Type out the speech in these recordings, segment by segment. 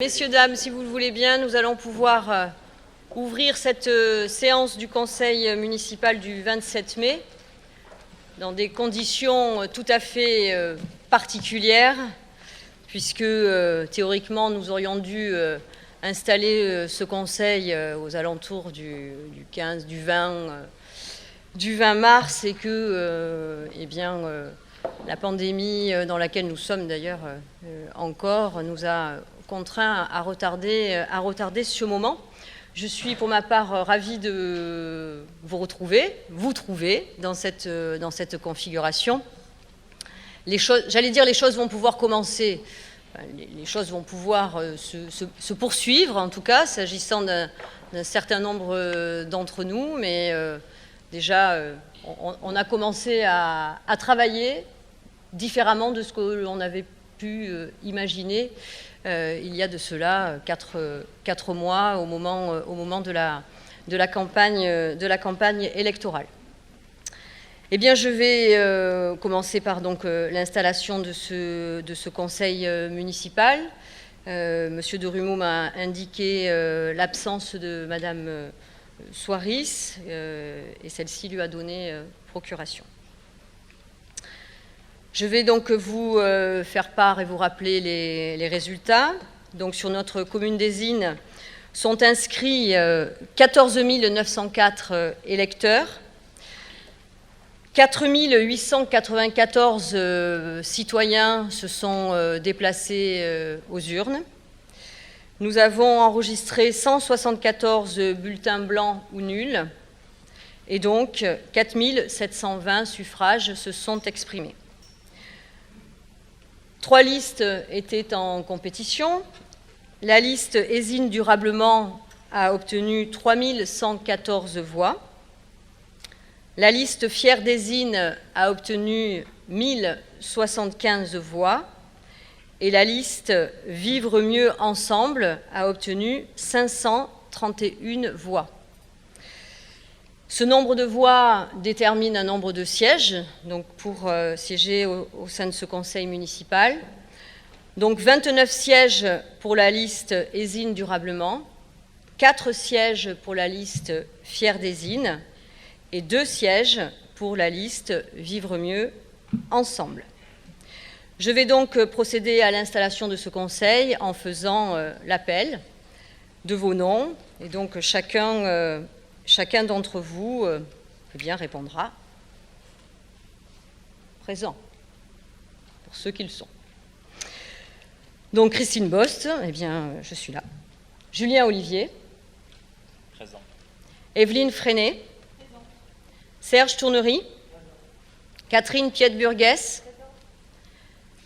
Messieurs, dames, si vous le voulez bien, nous allons pouvoir ouvrir cette séance du Conseil municipal du 27 mai dans des conditions tout à fait particulières, puisque théoriquement nous aurions dû installer ce Conseil aux alentours du 20 mars et que la pandémie dans laquelle nous sommes d'ailleurs encore nous a contraint à retarder ce moment. Je suis pour ma part ravie de vous trouver dans cette configuration. Les choses vont pouvoir commencer, les choses vont pouvoir se poursuivre en tout cas, s'agissant d'un certain nombre d'entre nous, mais déjà on a commencé à travailler différemment de ce que l'on avait pu imaginer il y a de cela 4 mois au moment de la campagne électorale. Eh bien, je vais commencer par l'installation de ce conseil municipal. Monsieur Derumeau m'a indiqué l'absence de Madame Soiris et celle-ci lui a donné procuration. Je vais donc vous faire part et vous rappeler les résultats. Donc sur notre commune des Innes sont inscrits 14 904 électeurs, 4 894 citoyens se sont déplacés aux urnes. Nous avons enregistré 174 bulletins blancs ou nuls et donc 4 720 suffrages se sont exprimés. 3 listes étaient en compétition. La liste Esine durablement a obtenu 3 114 voix. La liste Fier d'Esine a obtenu 1075 voix. Et la liste Vivre mieux ensemble a obtenu 531 voix. Ce nombre de voix détermine un nombre de sièges donc pour siéger au sein de ce conseil municipal. Donc 29 sièges pour la liste Esine durablement, 4 sièges pour la liste Fier d'Esine et 2 sièges pour la liste Vivre mieux ensemble. Je vais donc procéder à l'installation de ce conseil en faisant l'appel de vos noms et donc chacun d'entre vous répondra présent, pour ceux qui le sont. Donc Christine Bost, je suis là. Julien Olivier. Présent. Evelyne Freinet. Présent. Serge Tournery. Présent. Catherine Piet-Burgess.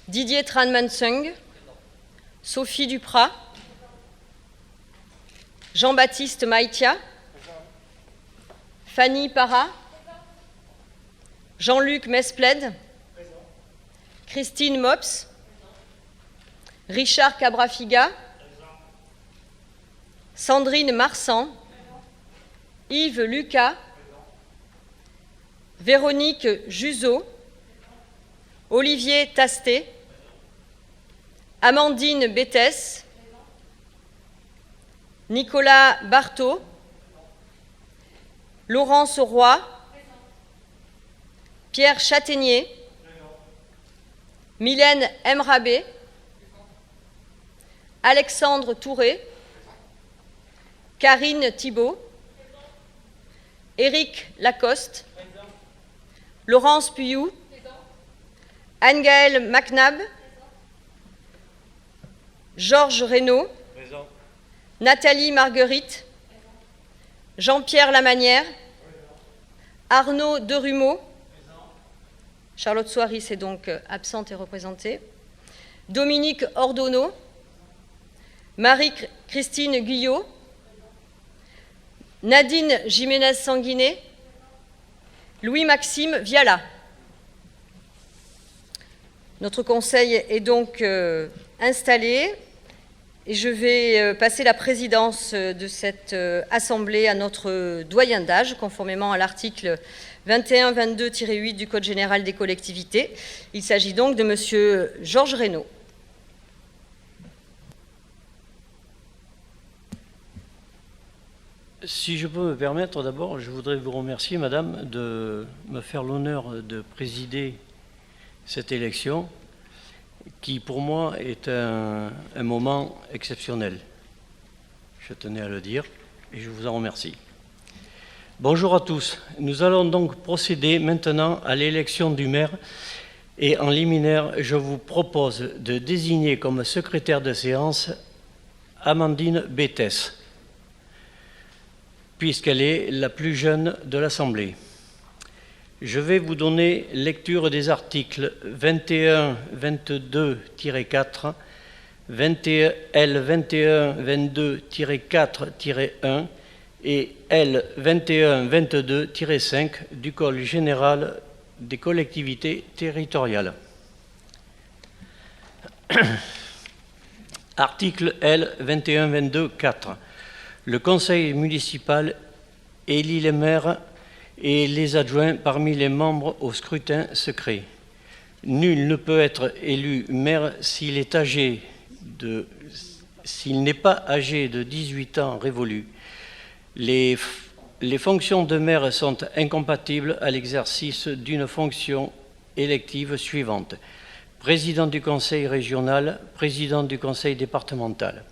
Didier Tran-Mansung. Présent. Sophie Duprat. Présent. Jean-Baptiste Maïtia. Fanny Parra, Jean-Luc Mesplède, Christine Mops, Richard Cabrafiga, Sandrine Marsan, Yves Lucas, Véronique Juseau, Olivier Tastet, Amandine Bétès, Nicolas Barthaud, Laurence Roy, Pierre Châtaignier, Mylène Emrabé, Alexandre Touré, Karine Thibault, Éric Lacoste, Laurence Puyou, Anne-Gaëlle McNabb, Georges Reynaud, Nathalie Marguerite, Jean-Pierre Lamanière, Arnaud Derumeau, Charlotte Soiris est donc absente et représentée, Dominique Ordonneau, Marie-Christine Guyot, Nadine Jiménez-Sanguinet, Louis-Maxime Viala. Notre conseil est donc installé. Et je vais passer la présidence de cette assemblée à notre doyen d'âge, conformément à l'article 21-22-8 du Code général des collectivités. Il s'agit donc de Monsieur Georges Reynaud. Si je peux me permettre, d'abord, je voudrais vous remercier, Madame, de me faire l'honneur de présider cette élection, qui pour moi est un moment exceptionnel. Je tenais à le dire et je vous en remercie. Bonjour à tous. Nous allons donc procéder maintenant à l'élection du maire et en liminaire, je vous propose de désigner comme secrétaire de séance Amandine Bétès, puisqu'elle est la plus jeune de l'Assemblée. Je vais vous donner lecture des articles 21, 22-4, L 21, 22-4-1 et L 21, 22-5 du Code général des collectivités territoriales. Article L 21, 22-4. Le conseil municipal élit les maires et les adjoints parmi les membres au scrutin secret. Nul ne peut être élu maire s'il n'est pas âgé de 18 ans révolus. Les fonctions de maire sont incompatibles à l'exercice d'une fonction élective suivante: président du conseil régional, président du conseil départemental.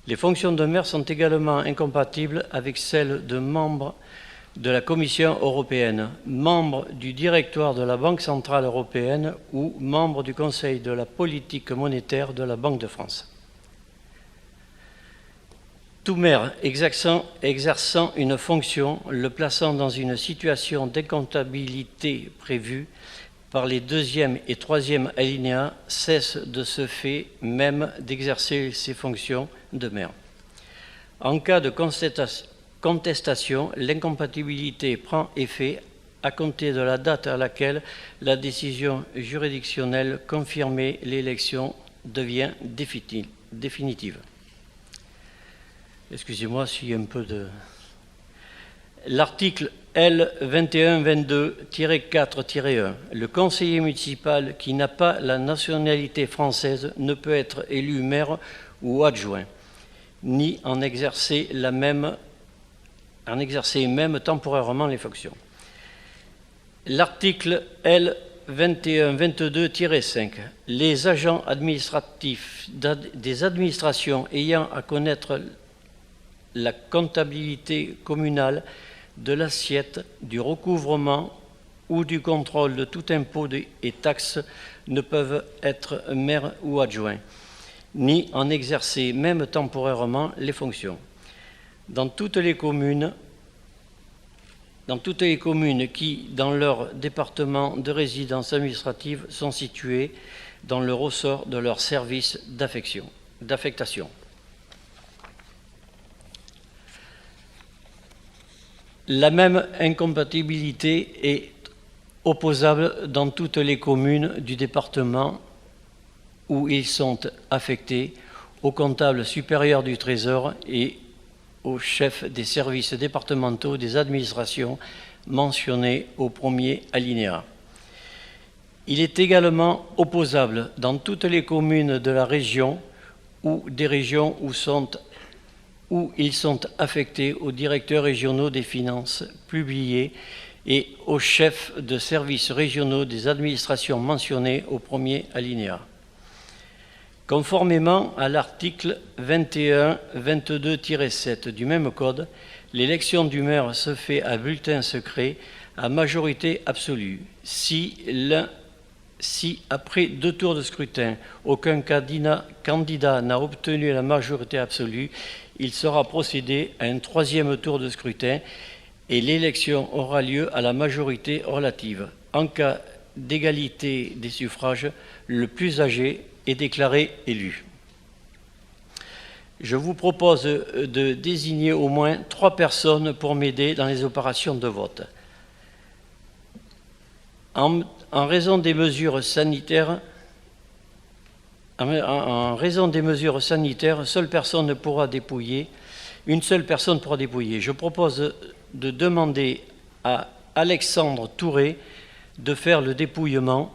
Les fonctions de maire sont également incompatibles avec celles de membre de la Commission européenne, membre du directoire de la Banque centrale européenne ou membre du Conseil de la politique monétaire de la Banque de France. Tout maire exerçant une fonction, le plaçant dans une situation d'incompatibilité prévue par les 2e et 3e alinéas, cesse de ce fait même d'exercer ses fonctions de maire. En cas de contestation, l'incompatibilité prend effet à compter de la date à laquelle la décision juridictionnelle confirmée l'élection devient définitive. Excusez-moi s'il y a un peu de... L'article L 2122-4-1. Le conseiller municipal qui n'a pas la nationalité française ne peut être élu maire ou adjoint, ni en exercer même temporairement les fonctions. L'article L 2122-5. Les agents administratifs des administrations ayant à connaître la comptabilité communale de l'assiette, du recouvrement ou du contrôle de tout impôt et taxe ne peuvent être maire ou adjoint, ni en exercer même temporairement les fonctions. Dans toutes les communes qui, dans leur département de résidence administrative, sont situées dans le ressort de leur service d'affectation. La même incompatibilité est opposable dans toutes les communes du département où ils sont affectés, au comptable supérieur du Trésor et au chef des services départementaux des administrations mentionnés au premier alinéa. Il est également opposable dans toutes les communes de la région ou des régions où ils sont affectés aux directeurs régionaux des finances publiés et aux chefs de services régionaux des administrations mentionnées au premier alinéa. Conformément à l'article 21-22-7 du même code, l'élection du maire se fait à bulletin secret à majorité absolue. Si après 2 tours de scrutin, aucun candidat n'a obtenu la majorité absolue, il sera procédé à un 3e tour de scrutin et l'élection aura lieu à la majorité relative. En cas d'égalité des suffrages, le plus âgé est déclaré élu. Je vous propose de désigner au moins 3 personnes pour m'aider dans les opérations de vote. En raison des mesures sanitaires, une seule personne pourra dépouiller. Je propose de demander à Alexandre Touré de faire le dépouillement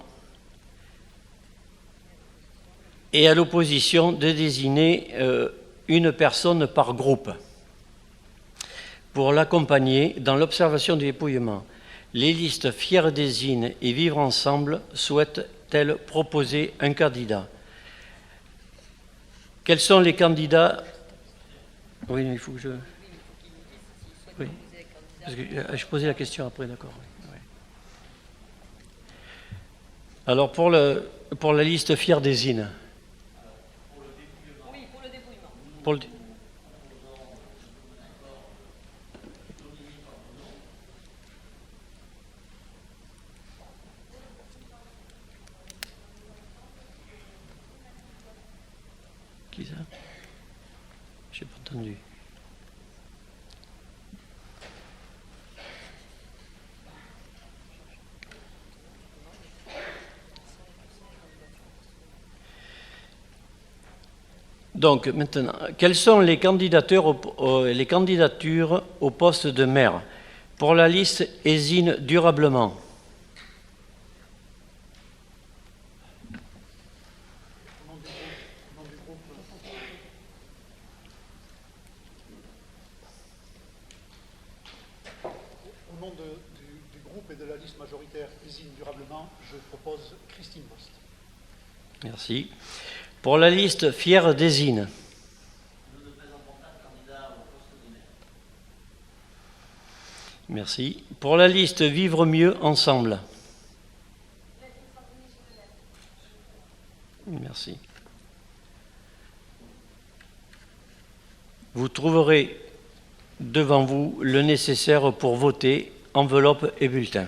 et à l'opposition de désigner une personne par groupe. pour l'accompagner dans l'observation du dépouillement. Les listes Fiers des Innes et Vivre Ensemble souhaitent-elles proposer un candidat? Quels sont les candidats? Oui, il faut que je... Oui. Parce que je posais la question après, d'accord. Oui. Alors, pour la liste Fiers des Innes. Oui, pour le dépouillement. Pour le... Qui ça? J'ai pas entendu. Donc, maintenant, quelles sont les candidatures au poste de maire pour la liste Esine durablement? Au nom du groupe et de la liste majoritaire Esine durablement, je propose Christine Bost. Merci. Pour la liste Fiers des Innes. Nous ne présentons pas de candidat au poste de maire. Merci. Pour la liste Vivre mieux ensemble. Merci. Vous trouverez devant vous le nécessaire pour voter, enveloppe et bulletin.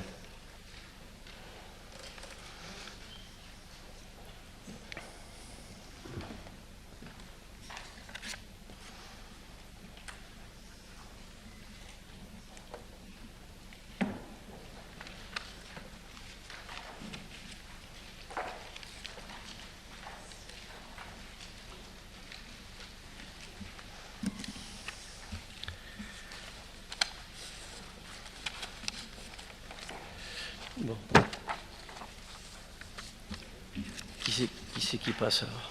Bon. Qui c'est qui passe alors?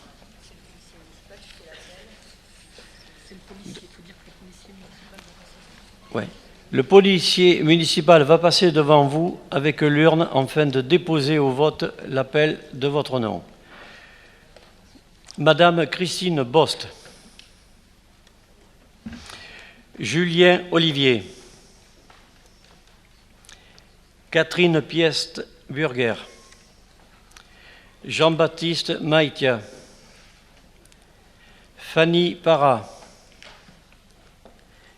C'est le policier, il faut dire que le policier municipal va passer. Ouais. Le policier municipal va passer devant vous avec l'urne afin de déposer au vote l'appel de votre nom. Madame Christine Bost. Julien Olivier. Catherine Piest-Burger. Jean-Baptiste Maïtia. Fanny Parra.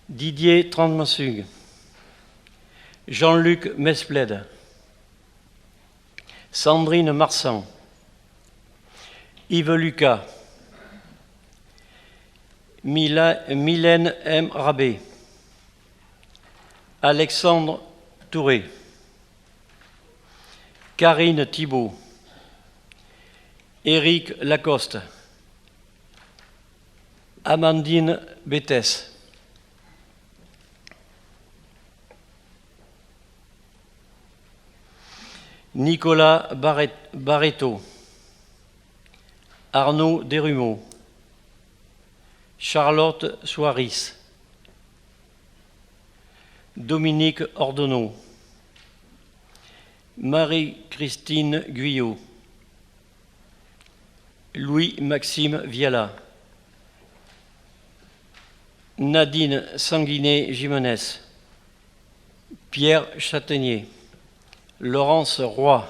Didier Trandmassug. Jean-Luc Mesplède. Sandrine Marsan. Yves Lucas. Mylène M. Rabé. Alexandre Touré. Karine Thibault. Éric Lacoste. Amandine Bétès. Nicolas Barreto. Arnaud Desrumeaux. Charlotte Soiris. Dominique Ordonneau. Marie-Christine Guyot. Louis-Maxime Viala. Nadine Sanguinet-Gimenez. Pierre Châtaignier. Laurence Roy.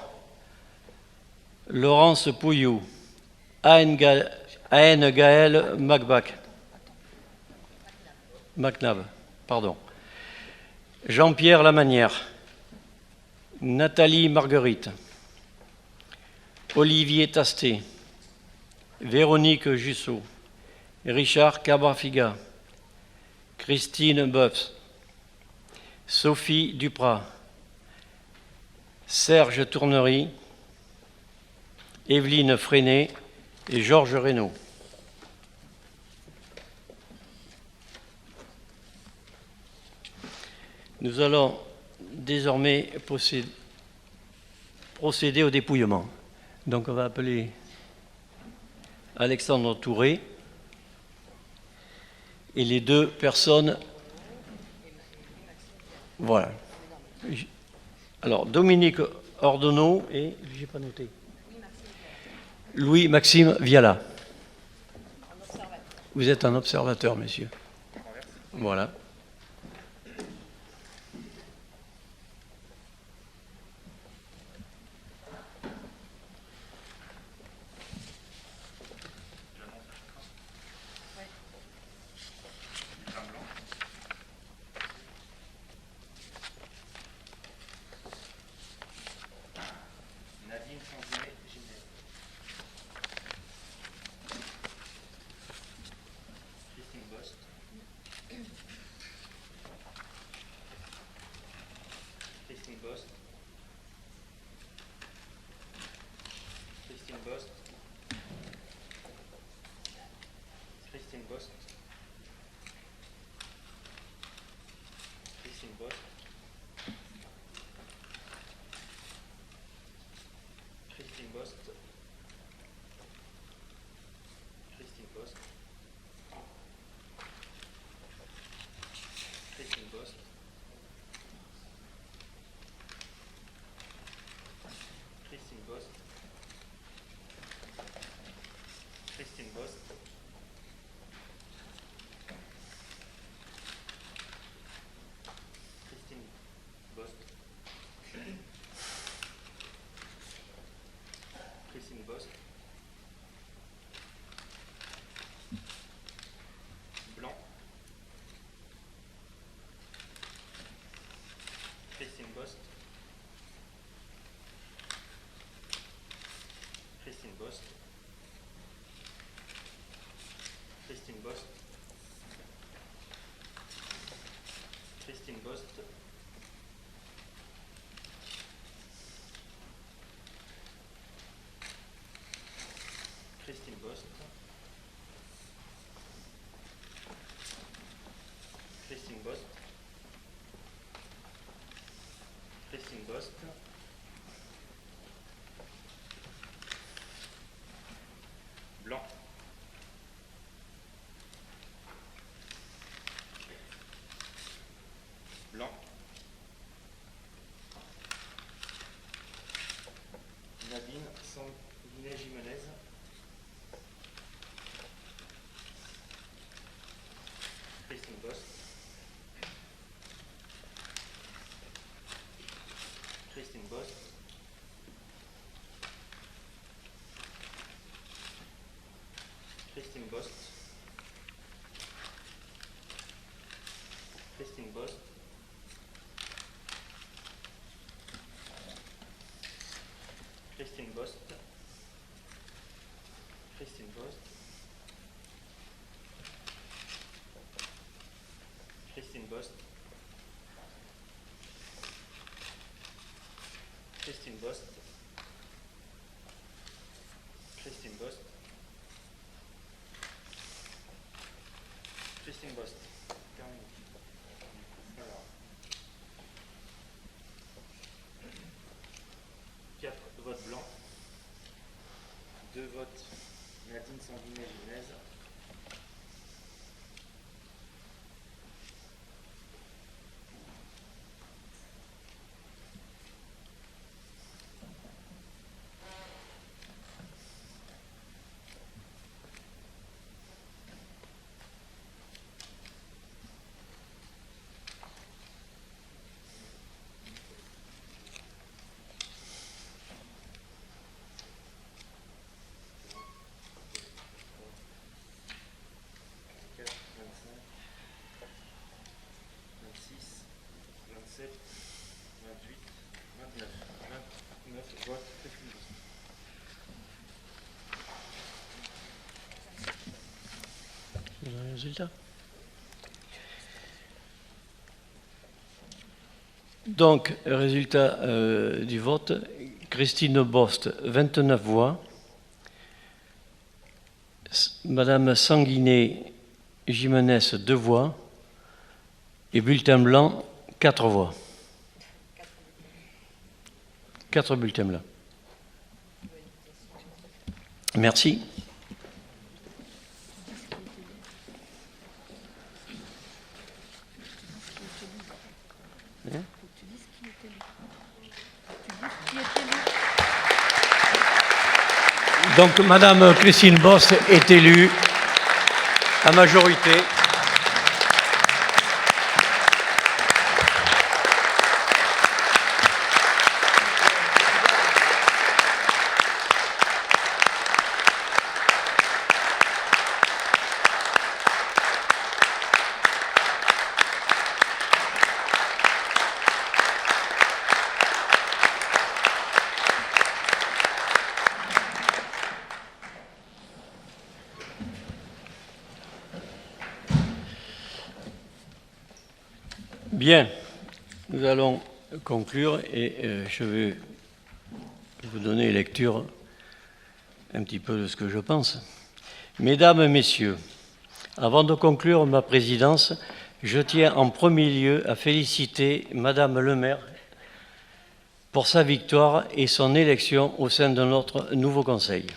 Laurence Pouillou. Anne Gaëlle MacNab. Jean-Pierre Lamanière. Nathalie Marguerite. Olivier Tasté. Véronique Jussot. Richard Cabrafiga. Christine Boeuf. Sophie Duprat. Serge Tournery. Evelyne Freinet et Georges Reynaud. Nous allons désormais procéder au dépouillement. Donc on va appeler Alexandre Touré et les deux personnes Voilà. Alors, Dominique Ordonneau et, j'ai pas noté, Louis-Maxime Viala. Vous êtes un observateur, messieurs. Voilà. Nadine Sanguinet Gimel. Christine Bost. Christine Bost. Christine Bost. Christine Bost. Christine Bost. Christine Bost. Christine Bost. Christine Bost. Christine Bost. Christine Bost. Christine Bost. Christine Bost. Blanc. Christine Bost. Christine Bost. Christine Bost. Christine Bost. Christine Bost. Christine Bost. Christine Bost. Blanc. Blanc. Nadine Sanguinet Jimenez. Christine Bost. Christine Bost. Christine Bost. Christine Bost. Christine Bost. Christine Bost. Christine Bost. Christine Bost. Christine Bost. Christine Bost. Terminé. Alors. 4 votes blancs. 2 votes Nadine Sanguinet Gimez. Vote. Vous avez le résultat? Donc, résultat du vote, Christine Bost, 29 voix. Madame Sanguinet Jimenez, 2 voix. Et bulletin blanc, 4 voix. 4 bulletins blancs. Merci. Donc, Madame Christine Bost est élue à majorité. Bien, nous allons conclure et je vais vous donner lecture un petit peu de ce que je pense. Mesdames, Messieurs, avant de conclure ma présidence, je tiens en premier lieu à féliciter Madame le maire pour sa victoire et son élection au sein de notre nouveau conseil.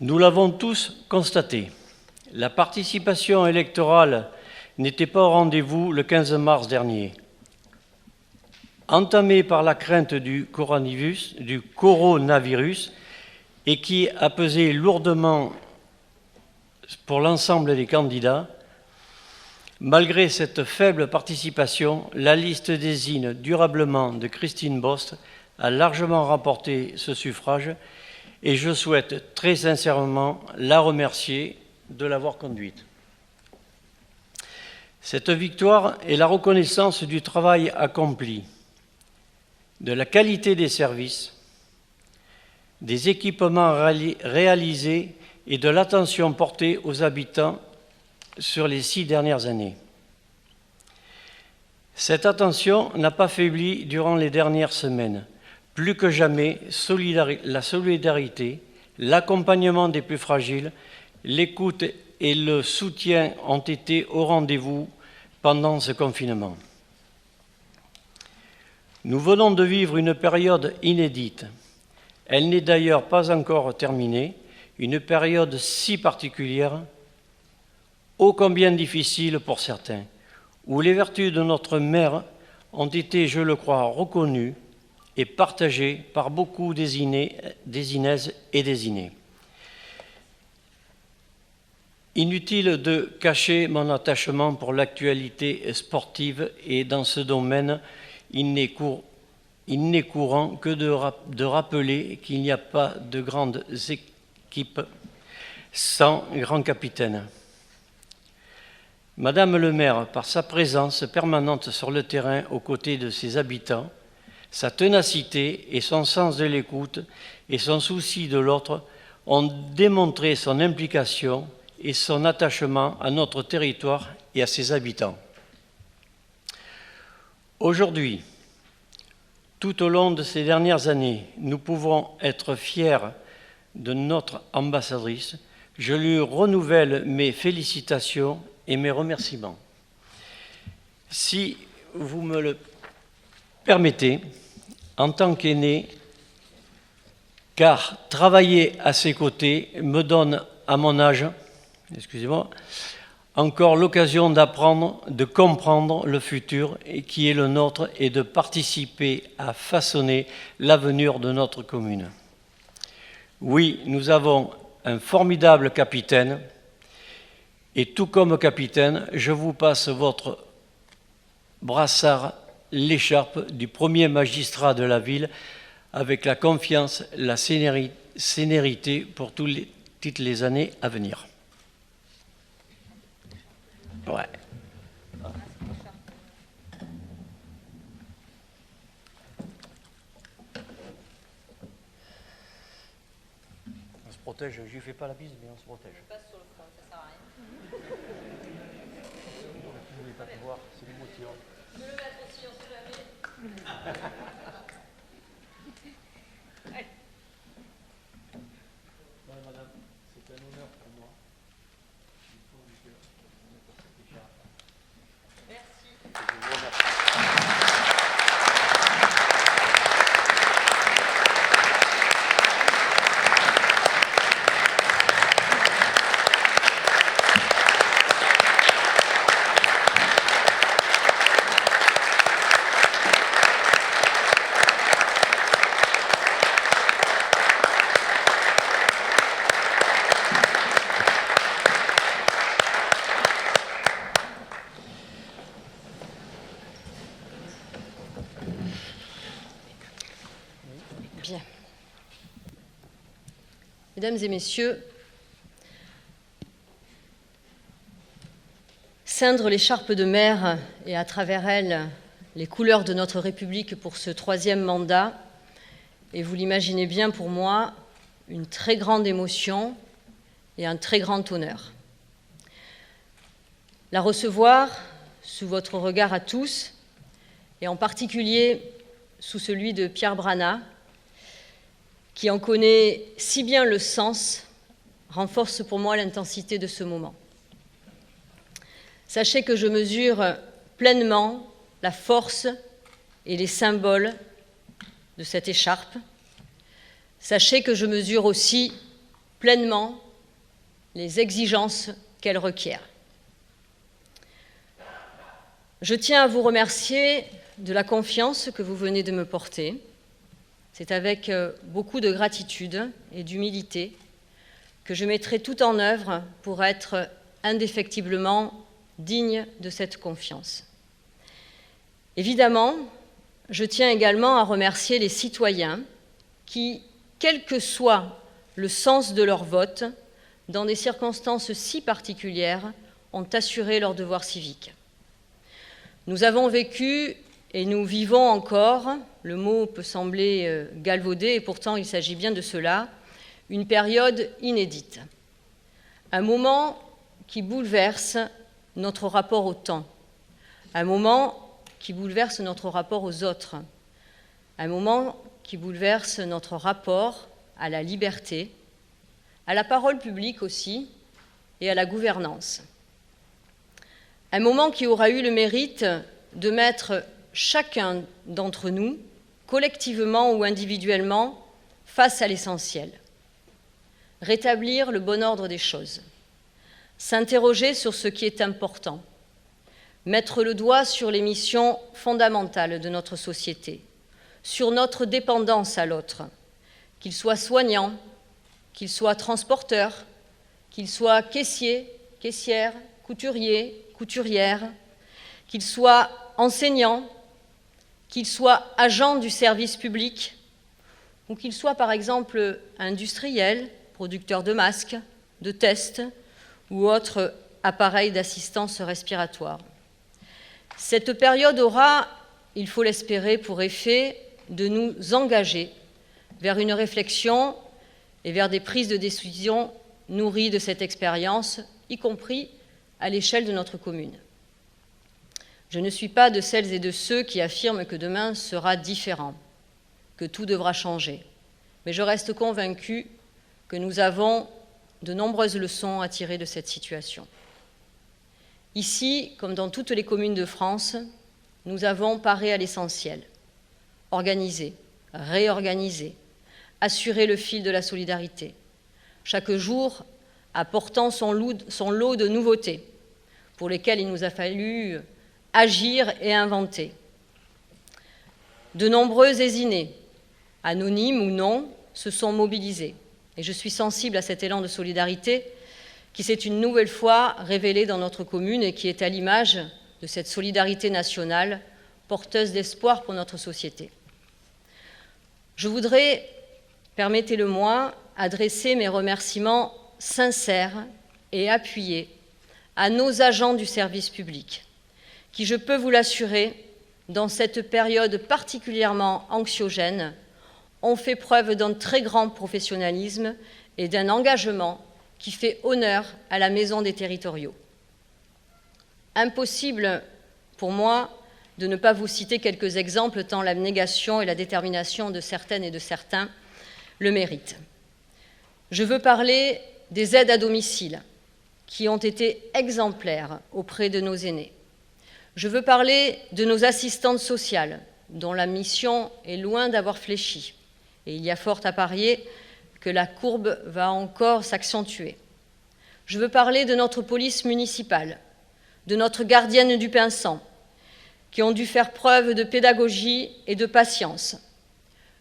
Nous l'avons tous constaté, la participation électorale n'était pas au rendez-vous le 15 mars dernier. Entamée par la crainte du coronavirus et qui a pesé lourdement pour l'ensemble des candidats, malgré cette faible participation, la liste désigne durablement de Christine Bost a largement remporté ce suffrage et je souhaite très sincèrement la remercier de l'avoir conduite. Cette victoire est la reconnaissance du travail accompli, de la qualité des services, des équipements réalisés et de l'attention portée aux habitants sur les 6 dernières années. Cette attention n'a pas faibli durant les dernières semaines. Plus que jamais, la solidarité, l'accompagnement des plus fragiles, l'écoute et le soutien ont été au rendez-vous pendant ce confinement. Nous venons de vivre une période inédite. Elle n'est d'ailleurs pas encore terminée, une période si particulière, ô combien difficile pour certains, où les vertus de notre mère ont été, je le crois, reconnues et partagées par beaucoup désinaises et désinés. Inutile de cacher mon attachement pour l'actualité sportive et dans ce domaine, il n'est courant que de rappeler qu'il n'y a pas de grandes équipes sans grand capitaine. Madame le maire, par sa présence permanente sur le terrain aux côtés de ses habitants, sa ténacité et son sens de l'écoute et son souci de l'autre ont démontré son implication et son attachement à notre territoire et à ses habitants. Aujourd'hui, tout au long de ces dernières années, nous pouvons être fiers de notre ambassadrice. Je lui renouvelle mes félicitations et mes remerciements. Si vous me le permettez, en tant qu'aîné, car travailler à ses côtés me donne, à mon âge, encore l'occasion d'apprendre, de comprendre le futur qui est le nôtre et de participer à façonner l'avenir de notre commune. Oui, nous avons un formidable capitaine et tout comme capitaine, je vous passe votre brassard, l'écharpe du premier magistrat de la ville avec la confiance, la sénérité pour toutes les années à venir. Ouais. On se protège, je lui fais pas la bise, mais on se protège. Je passe sur le front, ça sert à rien. Vous ne voulez pas te voir, c'est l'émotion. De le mettre aussi, on sait jamais. Madame, c'est un honneur pour moi. Il faut que vous mettez cette écharpe. Merci. Je vous remercie. Mesdames et messieurs, ceindre l'écharpe de mer et à travers elle les couleurs de notre République pour ce 3e mandat, et vous l'imaginez bien pour moi, une très grande émotion et un très grand honneur. La recevoir sous votre regard à tous, et en particulier sous celui de Pierre Branat, qui en connaît si bien le sens, renforce pour moi l'intensité de ce moment. Sachez que je mesure pleinement la force et les symboles de cette écharpe. Sachez que je mesure aussi pleinement les exigences qu'elle requiert. Je tiens à vous remercier de la confiance que vous venez de me porter. C'est avec beaucoup de gratitude et d'humilité que je mettrai tout en œuvre pour être indéfectiblement digne de cette confiance. Évidemment, je tiens également à remercier les citoyens qui, quel que soit le sens de leur vote, dans des circonstances si particulières, ont assuré leur devoir civique. Nous avons vécu et nous vivons encore, le mot peut sembler galvaudé et pourtant il s'agit bien de cela, une période inédite. Un moment qui bouleverse notre rapport au temps, un moment qui bouleverse notre rapport aux autres, un moment qui bouleverse notre rapport à la liberté, à la parole publique aussi et à la gouvernance. Un moment qui aura eu le mérite de mettre chacun d'entre nous, collectivement ou individuellement, face à l'essentiel. Rétablir le bon ordre des choses, s'interroger sur ce qui est important, mettre le doigt sur les missions fondamentales de notre société, sur notre dépendance à l'autre, qu'il soit soignant, qu'il soit transporteur, qu'il soit caissier, caissière, couturier, couturière, qu'il soit enseignant, qu'il soit agent du service public ou qu'il soit par exemple industriel, producteur de masques, de tests ou autres appareils d'assistance respiratoire. Cette période aura, il faut l'espérer, pour effet de nous engager vers une réflexion et vers des prises de décision nourries de cette expérience, y compris à l'échelle de notre commune. Je ne suis pas de celles et de ceux qui affirment que demain sera différent, que tout devra changer. Mais je reste convaincue que nous avons de nombreuses leçons à tirer de cette situation. Ici, comme dans toutes les communes de France, nous avons paré à l'essentiel, organisé, réorganisé, assuré le fil de la solidarité, chaque jour apportant son lot de nouveautés pour lesquelles il nous a fallu agir et inventer. De nombreux ésinés, anonymes ou non, se sont mobilisés. Et je suis sensible à cet élan de solidarité qui s'est une nouvelle fois révélé dans notre commune et qui est à l'image de cette solidarité nationale porteuse d'espoir pour notre société. Je voudrais, permettez-le-moi, adresser mes remerciements sincères et appuyés à nos agents du service public, qui, je peux vous l'assurer, dans cette période particulièrement anxiogène, ont fait preuve d'un très grand professionnalisme et d'un engagement qui fait honneur à la Maison des Territoriaux. Impossible pour moi de ne pas vous citer quelques exemples tant l'abnégation et la détermination de certaines et de certains le méritent. Je veux parler des aides à domicile qui ont été exemplaires auprès de nos aînés. Je veux parler de nos assistantes sociales, dont la mission est loin d'avoir fléchi. Et il y a fort à parier que la courbe va encore s'accentuer. Je veux parler de notre police municipale, de notre gardienne du Pinsent, qui ont dû faire preuve de pédagogie et de patience.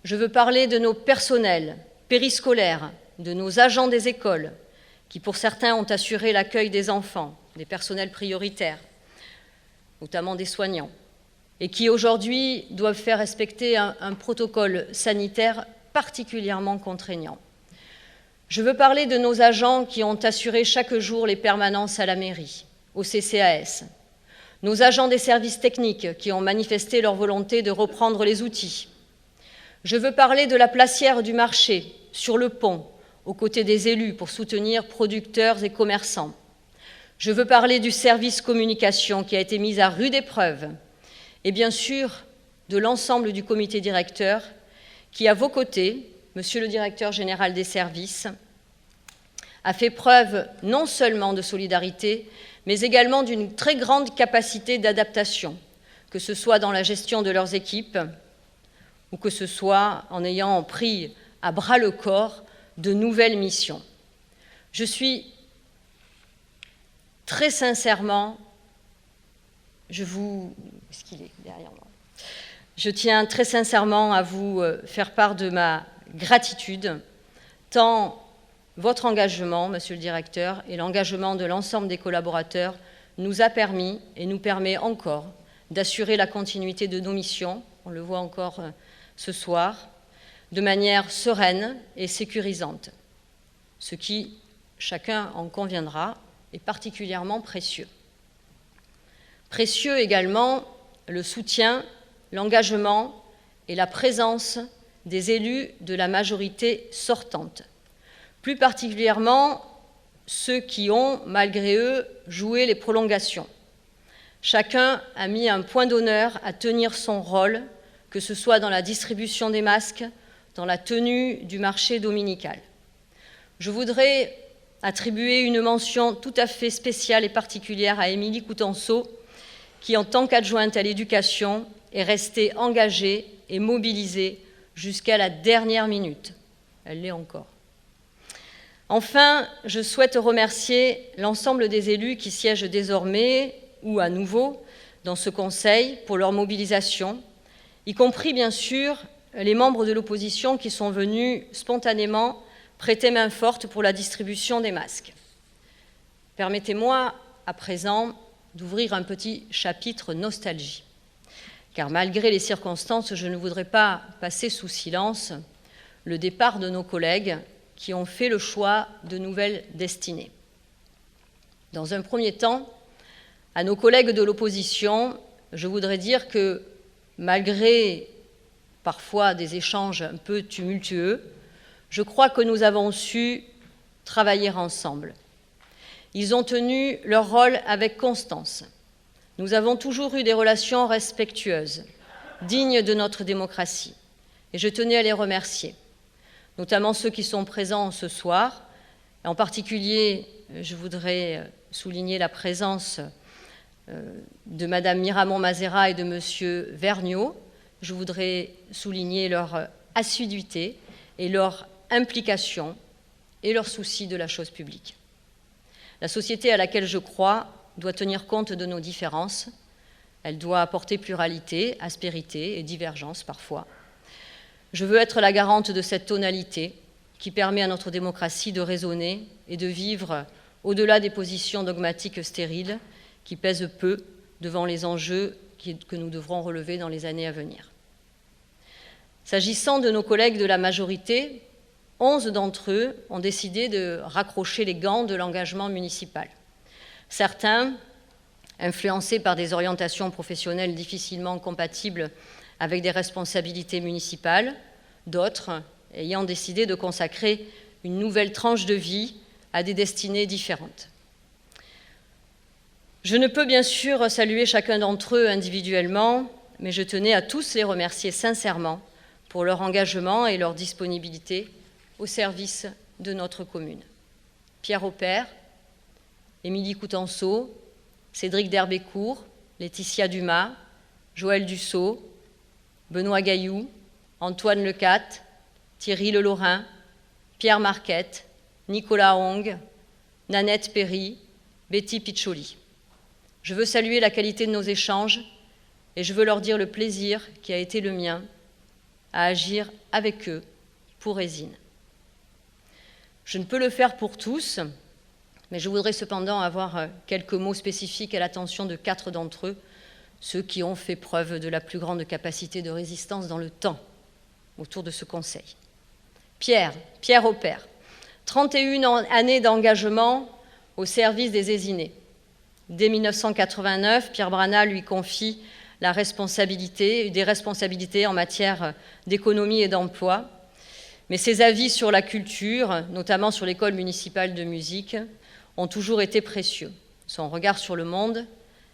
Je veux parler de nos personnels périscolaires, de nos agents des écoles, qui pour certains ont assuré l'accueil des enfants, des personnels prioritaires, notamment des soignants, et qui aujourd'hui doivent faire respecter un protocole sanitaire particulièrement contraignant. Je veux parler de nos agents qui ont assuré chaque jour les permanences à la mairie, au CCAS, nos agents des services techniques qui ont manifesté leur volonté de reprendre les outils. Je veux parler de la placière du marché, sur le pont, aux côtés des élus pour soutenir producteurs et commerçants. Je veux parler du service communication qui a été mis à rude épreuve et bien sûr de l'ensemble du comité directeur qui, à vos côtés, Monsieur le Directeur général des services, a fait preuve non seulement de solidarité, mais également d'une très grande capacité d'adaptation, que ce soit dans la gestion de leurs équipes ou que ce soit en ayant pris à bras-le-corps de nouvelles missions. Je suis très sincèrement, est-ce qu'il est derrière moi ? Je tiens très sincèrement à vous faire part de ma gratitude, tant votre engagement, Monsieur le Directeur, et l'engagement de l'ensemble des collaborateurs nous a permis et nous permet encore d'assurer la continuité de nos missions, on le voit encore ce soir, de manière sereine et sécurisante, ce qui, chacun en conviendra, est particulièrement précieux. Précieux également le soutien, l'engagement et la présence des élus de la majorité sortante, plus particulièrement ceux qui ont, malgré eux, joué les prolongations. Chacun a mis un point d'honneur à tenir son rôle, que ce soit dans la distribution des masques, dans la tenue du marché dominical. Je voudrais attribuer une mention tout à fait spéciale et particulière à Émilie Coutenceau, qui, en tant qu'adjointe à l'éducation, est restée engagée et mobilisée jusqu'à la dernière minute. Elle l'est encore. Enfin, je souhaite remercier l'ensemble des élus qui siègent désormais ou à nouveau dans ce Conseil pour leur mobilisation, y compris bien sûr les membres de l'opposition qui sont venus spontanément prêter main forte pour la distribution des masques. Permettez-moi à présent d'ouvrir un petit chapitre nostalgie, car malgré les circonstances, je ne voudrais pas passer sous silence le départ de nos collègues qui ont fait le choix de nouvelles destinées. Dans un premier temps, à nos collègues de l'opposition, je voudrais dire que malgré parfois des échanges un peu tumultueux, je crois que nous avons su travailler ensemble. Ils ont tenu leur rôle avec constance. Nous avons toujours eu des relations respectueuses, dignes de notre démocratie, et je tenais à les remercier, notamment ceux qui sont présents ce soir. En particulier, je voudrais souligner la présence de Madame Miramont Mazera et de Monsieur Vergniaud. Je voudrais souligner leur assiduité et leur implication et leur souci de la chose publique. La société à laquelle je crois doit tenir compte de nos différences. Elle doit apporter pluralité, aspérité et divergence parfois. Je veux être la garante de cette tonalité qui permet à notre démocratie de raisonner et de vivre au-delà des positions dogmatiques stériles qui pèsent peu devant les enjeux que nous devrons relever dans les années à venir. S'agissant de nos collègues de la majorité, 11 d'entre eux ont décidé de raccrocher les gants de l'engagement municipal. Certains, influencés par des orientations professionnelles difficilement compatibles avec des responsabilités municipales, d'autres ayant décidé de consacrer une nouvelle tranche de vie à des destinées différentes. Je ne peux bien sûr saluer chacun d'entre eux individuellement, mais je tenais à tous les remercier sincèrement pour leur engagement et leur disponibilité au service de notre commune. Pierre Aupert, Émilie Coutenceau, Cédric Derbécourt, Laetitia Dumas, Joël Dussault, Benoît Gailloux, Antoine Lecat, Thierry Lelaurin, Pierre Marquette, Nicolas Hong, Nanette Perry, Betty Piccioli. Je veux saluer la qualité de nos échanges et je veux leur dire le plaisir qui a été le mien à agir avec eux pour Ésine. Je ne peux le faire pour tous, mais je voudrais cependant avoir quelques mots spécifiques à l'attention de 4 d'entre eux, ceux qui ont fait preuve de la plus grande capacité de résistance dans le temps autour de ce conseil. Pierre Aupert, 31 années d'engagement au service des Aisinais. Dès 1989, Pierre Branat lui confie des responsabilités en matière d'économie et d'emploi. Mais ses avis sur la culture, notamment sur l'école municipale de musique, ont toujours été précieux. Son regard sur le monde,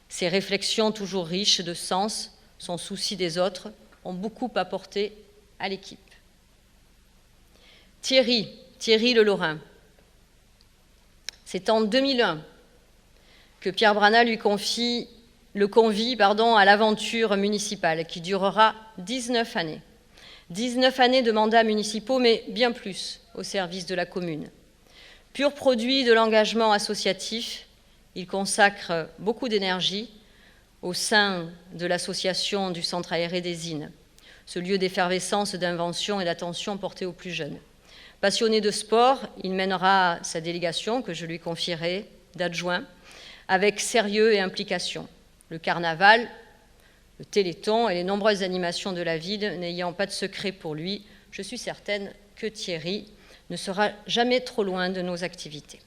ses réflexions toujours riches de sens, son souci des autres, ont beaucoup apporté à l'équipe. Thierry Le Lorrain. C'est en 2001 que Pierre Branat le convie à l'aventure municipale qui durera 19 années. 19 années de mandats municipaux, mais bien plus au service de la commune. Pur produit de l'engagement associatif, il consacre beaucoup d'énergie au sein de l'association du Centre aéré des Innes, ce lieu d'effervescence, d'invention et d'attention portée aux plus jeunes. Passionné de sport, il mènera sa délégation, que je lui confierai, d'adjoint, avec sérieux et implication. Le carnaval, le téléthon et les nombreuses animations de la ville n'ayant pas de secret pour lui, je suis certaine que Thierry ne sera jamais trop loin de nos activités.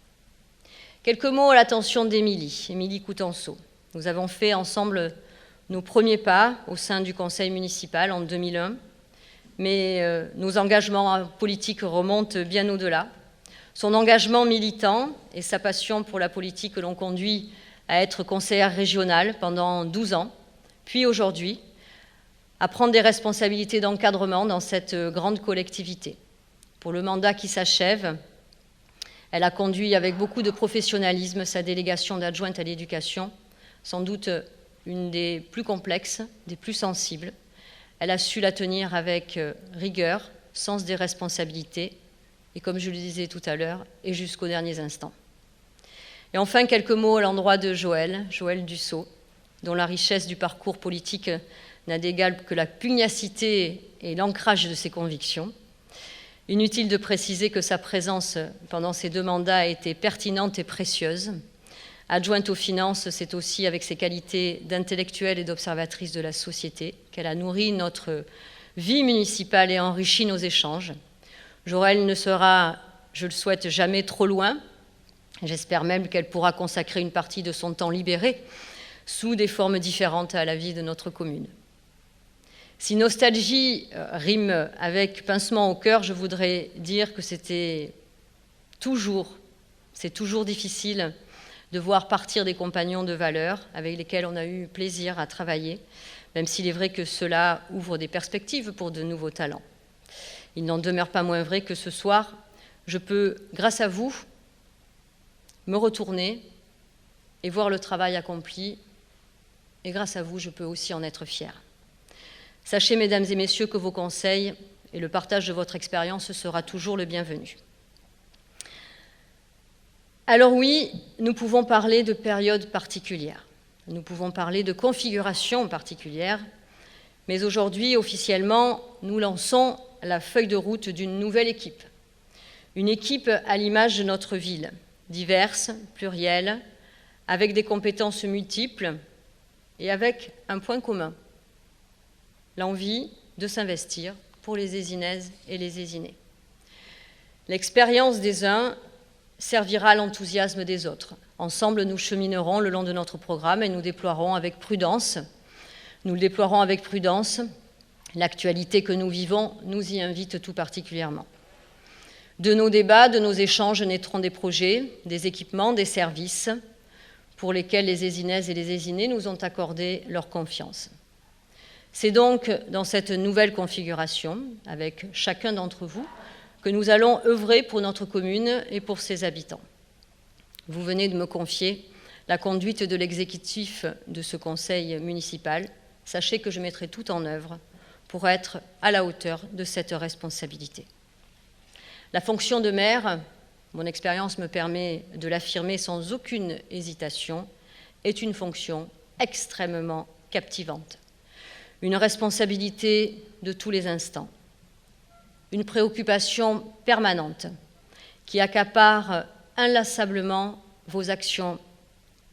Quelques mots à l'attention d'Émilie Coutenceau. Nous avons fait ensemble nos premiers pas au sein du conseil municipal en 2001, mais nos engagements politiques remontent bien au-delà. Son engagement militant et sa passion pour la politique l'ont conduit à être conseillère régionale pendant 12 ans, puis aujourd'hui, à prendre des responsabilités d'encadrement dans cette grande collectivité. Pour le mandat qui s'achève, elle a conduit avec beaucoup de professionnalisme sa délégation d'adjointe à l'éducation, sans doute une des plus complexes, des plus sensibles. Elle a su la tenir avec rigueur, sens des responsabilités, et comme je le disais tout à l'heure, et jusqu'aux derniers instants. Et enfin, quelques mots à l'endroit de Joël Dussault, dont la richesse du parcours politique n'a d'égal que la pugnacité et l'ancrage de ses convictions. Inutile de préciser que sa présence pendant ces 2 mandats a été pertinente et précieuse. Adjointe aux finances, c'est aussi avec ses qualités d'intellectuelle et d'observatrice de la société qu'elle a nourri notre vie municipale et enrichi nos échanges. Joël ne sera, je le souhaite, jamais trop loin. J'espère même qu'elle pourra consacrer une partie de son temps libéré sous des formes différentes à la vie de notre commune. Si nostalgie rime avec pincement au cœur, je voudrais dire que c'est toujours difficile de voir partir des compagnons de valeur avec lesquels on a eu plaisir à travailler, même s'il est vrai que cela ouvre des perspectives pour de nouveaux talents. Il n'en demeure pas moins vrai que ce soir, je peux, grâce à vous, me retourner et voir le travail accompli, et grâce à vous, je peux aussi en être fière. Sachez, mesdames et messieurs, que vos conseils et le partage de votre expérience sera toujours le bienvenu. Alors oui, nous pouvons parler de périodes particulières, nous pouvons parler de configurations particulières, mais aujourd'hui, officiellement, nous lançons la feuille de route d'une nouvelle équipe. Une équipe à l'image de notre ville, diverse, plurielle, avec des compétences multiples et avec un point commun, l'envie de s'investir pour les Aisinaises et les Aisinais. L'expérience des uns servira à l'enthousiasme des autres. Ensemble, nous cheminerons le long de notre programme et nous le déploierons avec prudence. L'actualité que nous vivons nous y invite tout particulièrement. De nos débats, de nos échanges naîtront des projets, des équipements, des services pour lesquels les Aisinaises et les Aisinais nous ont accordé leur confiance. C'est donc dans cette nouvelle configuration, avec chacun d'entre vous, que nous allons œuvrer pour notre commune et pour ses habitants. Vous venez de me confier la conduite de l'exécutif de ce conseil municipal. Sachez que je mettrai tout en œuvre pour être à la hauteur de cette responsabilité. La fonction de maire, mon expérience me permet de l'affirmer sans aucune hésitation, est une fonction extrêmement captivante. Une responsabilité de tous les instants. Une préoccupation permanente qui accapare inlassablement vos actions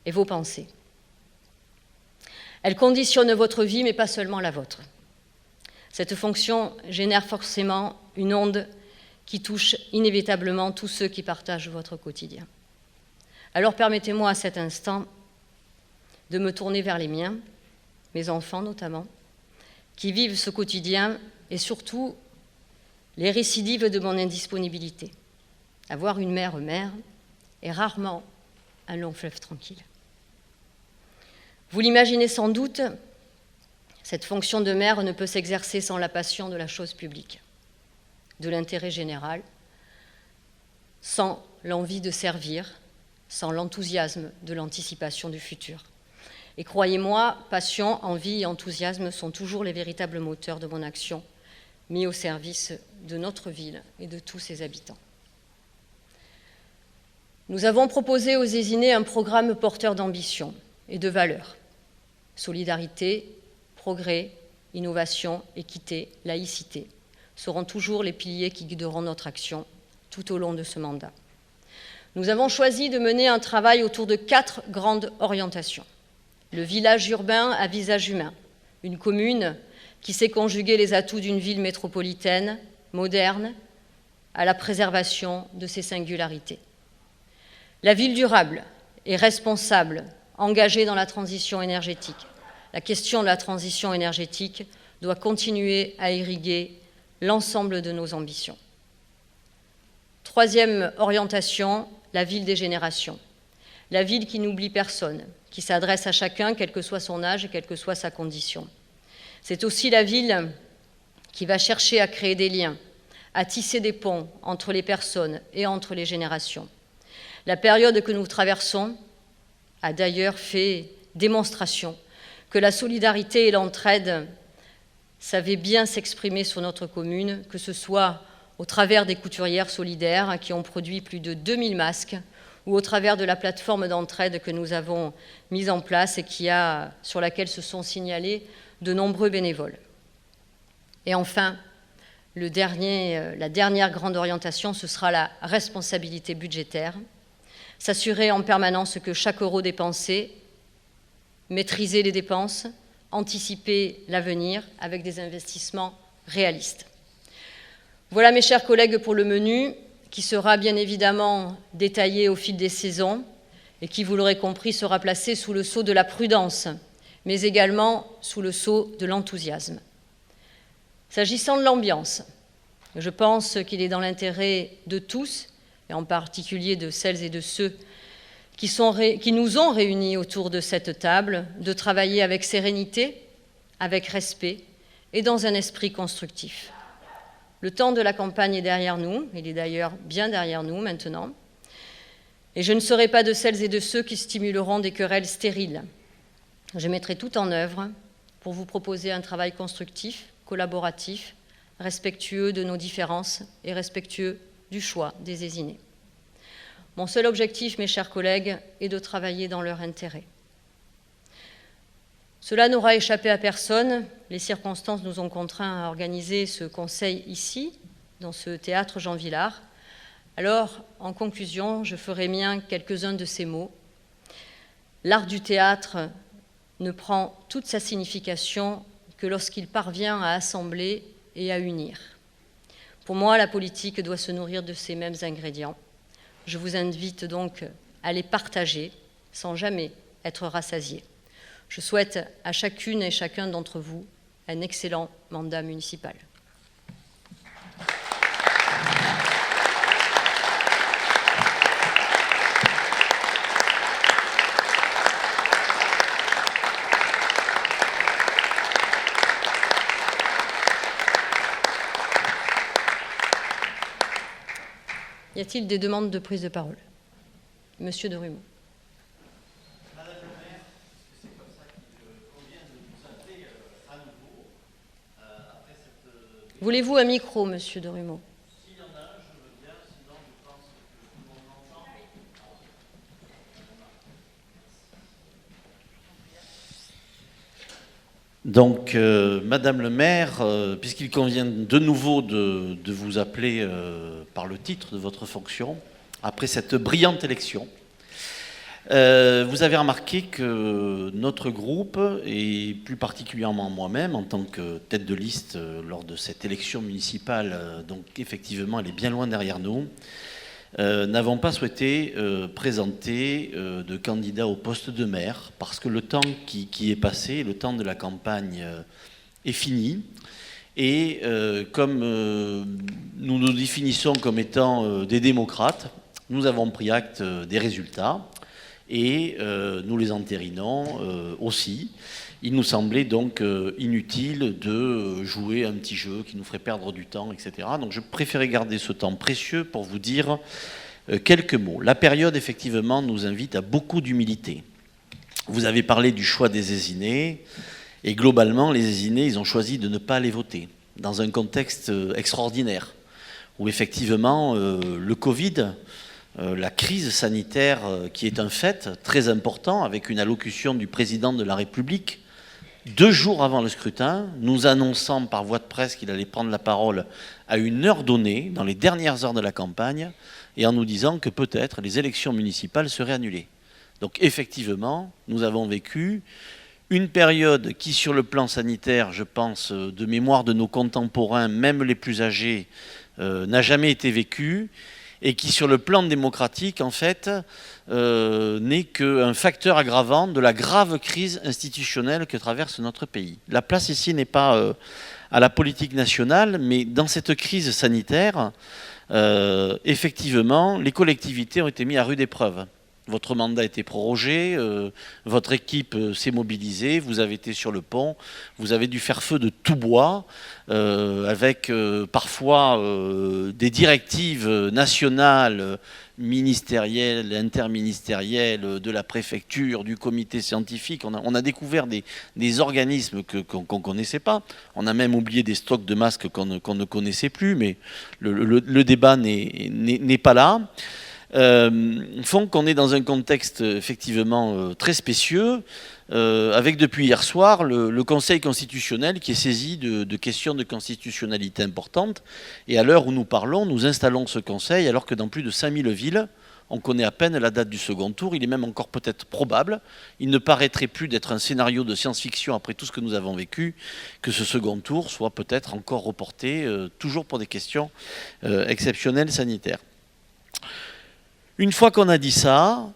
et vos pensées. Elle conditionne votre vie, mais pas seulement la vôtre. Cette fonction génère forcément une onde qui touche inévitablement tous ceux qui partagent votre quotidien. Alors permettez-moi à cet instant de me tourner vers les miens, mes enfants notamment, qui vivent ce quotidien et surtout les récidives de mon indisponibilité. Avoir une mère est rarement un long fleuve tranquille. Vous l'imaginez sans doute, cette fonction de mère ne peut s'exercer sans la passion de la chose publique, de l'intérêt général, sans l'envie de servir, sans l'enthousiasme de l'anticipation du futur. Et croyez-moi, passion, envie et enthousiasme sont toujours les véritables moteurs de mon action, mis au service de notre ville et de tous ses habitants. Nous avons proposé aux Ézinais un programme porteur d'ambition et de valeurs. Solidarité, progrès, innovation, équité, laïcité seront toujours les piliers qui guideront notre action tout au long de ce mandat. Nous avons choisi de mener un travail autour de 4 grandes orientations. Le village urbain à visage humain, une commune qui sait conjuguer les atouts d'une ville métropolitaine, moderne, à la préservation de ses singularités. La ville durable et responsable, engagée dans la transition énergétique. La question de la transition énergétique doit continuer à irriguer l'ensemble de nos ambitions. Troisième orientation, la ville des générations. La ville qui n'oublie personne, qui s'adresse à chacun, quel que soit son âge et quelle que soit sa condition. C'est aussi la ville qui va chercher à créer des liens, à tisser des ponts entre les personnes et entre les générations. La période que nous traversons a d'ailleurs fait démonstration que la solidarité et l'entraide savaient bien s'exprimer sur notre commune, que ce soit au travers des couturières solidaires qui ont produit plus de 2000 masques ou au travers de la plateforme d'entraide que nous avons mise en place et sur laquelle se sont signalés de nombreux bénévoles. Et enfin, la dernière grande orientation, ce sera la responsabilité budgétaire, s'assurer en permanence que chaque euro dépensé, maîtriser les dépenses, anticiper l'avenir avec des investissements réalistes. Voilà, mes chers collègues, pour le menu, qui sera bien évidemment détaillé au fil des saisons et qui, vous l'aurez compris, sera placé sous le sceau de la prudence, mais également sous le sceau de l'enthousiasme. S'agissant de l'ambiance, je pense qu'il est dans l'intérêt de tous, et en particulier de celles et de ceux qui nous ont réunis autour de cette table, de travailler avec sérénité, avec respect et dans un esprit constructif. Le temps de la campagne est derrière nous, il est d'ailleurs bien derrière nous maintenant, et je ne serai pas de celles et de ceux qui stimuleront des querelles stériles. Je mettrai tout en œuvre pour vous proposer un travail constructif, collaboratif, respectueux de nos différences et respectueux du choix des Ézinais. Mon seul objectif, mes chers collègues, est de travailler dans leur intérêt. Cela n'aura échappé à personne. Les circonstances nous ont contraints à organiser ce conseil ici, dans ce théâtre Jean Vilar. Alors, en conclusion, je ferai mien quelques-uns de ces mots. L'art du théâtre ne prend toute sa signification que lorsqu'il parvient à assembler et à unir. Pour moi, la politique doit se nourrir de ces mêmes ingrédients. Je vous invite donc à les partager sans jamais être rassasiés. Je souhaite à chacune et chacun d'entre vous un excellent mandat municipal. Y a-t-il des demandes de prise de parole? Monsieur de Rumeau. Madame le maire, c'est comme ça qu'il convient de vous appeler à nouveau après cette... Voulez-vous un micro, monsieur de Rumeau? S'il y en a un, je veux bien, sinon je pense que tout le monde m'entend. Donc, Madame le maire, puisqu'il convient de nouveau de vous appeler par le titre de votre fonction, après cette brillante élection, Vous avez remarqué que notre groupe, et plus particulièrement moi-même, en tant que tête de liste lors de cette élection municipale, donc effectivement elle est bien loin derrière nous, n'avons pas souhaité présenter de candidat au poste de maire, parce que le temps qui est passé, le temps de la campagne est fini. Et comme nous nous définissons comme étant des démocrates, nous avons pris acte des résultats. Et nous les entérinons aussi. Il nous semblait donc inutile de jouer un petit jeu qui nous ferait perdre du temps, etc. Donc je préférais garder ce temps précieux pour vous dire quelques mots. La période, effectivement, nous invite à beaucoup d'humilité. Vous avez parlé du choix des Ézinés, et globalement, les Ézinés, ils ont choisi de ne pas aller voter, dans un contexte extraordinaire, où effectivement, le Covid... la crise sanitaire qui est un fait très important, avec une allocution du président de la République 2 jours avant le scrutin, nous annonçant par voie de presse qu'il allait prendre la parole à une heure donnée, dans les dernières heures de la campagne, et en nous disant que peut-être les élections municipales seraient annulées. Donc effectivement, nous avons vécu une période qui, sur le plan sanitaire, je pense, de mémoire de nos contemporains, même les plus âgés, n'a jamais été vécue, et qui, sur le plan démocratique, en fait, n'est qu'un facteur aggravant de la grave crise institutionnelle que traverse notre pays. La place ici n'est pas à la politique nationale, mais dans cette crise sanitaire, effectivement, les collectivités ont été mises à rude épreuve. Votre mandat a été prorogé, votre équipe s'est mobilisée, vous avez été sur le pont, vous avez dû faire feu de tout bois, avec parfois des directives nationales, ministérielles, interministérielles, de la préfecture, du comité scientifique. On a découvert des organismes qu'on ne connaissait pas. On a même oublié des stocks de masques qu'on ne connaissait plus, mais le débat n'est pas là. Font qu'on est dans un contexte effectivement très spécieux, avec depuis hier soir le Conseil constitutionnel qui est saisi de questions de constitutionnalité importantes. Et à l'heure où nous parlons, nous installons ce Conseil alors que dans plus de 5000 villes, on connaît à peine la date du second tour. Il est même encore peut-être probable, il ne paraîtrait plus d'être un scénario de science-fiction après tout ce que nous avons vécu, que ce second tour soit peut-être encore reporté, toujours pour des questions exceptionnelles sanitaires. Une fois qu'on a dit ça,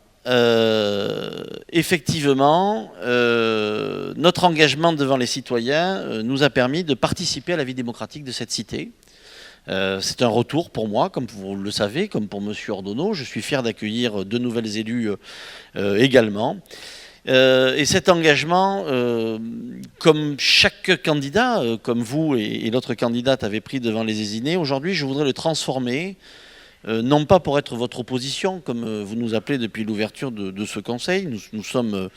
effectivement, notre engagement devant les citoyens nous a permis de participer à la vie démocratique de cette cité. C'est un retour pour moi, comme vous le savez, comme pour M. Ordonneau. Je suis fier d'accueillir 2 nouvelles élus également. Et cet engagement, comme chaque candidat, comme vous et l'autre candidate avait pris devant les Ézinés, aujourd'hui je voudrais le transformer. Non pas pour être votre opposition, comme vous nous appelez depuis l'ouverture de ce conseil. Nous sommes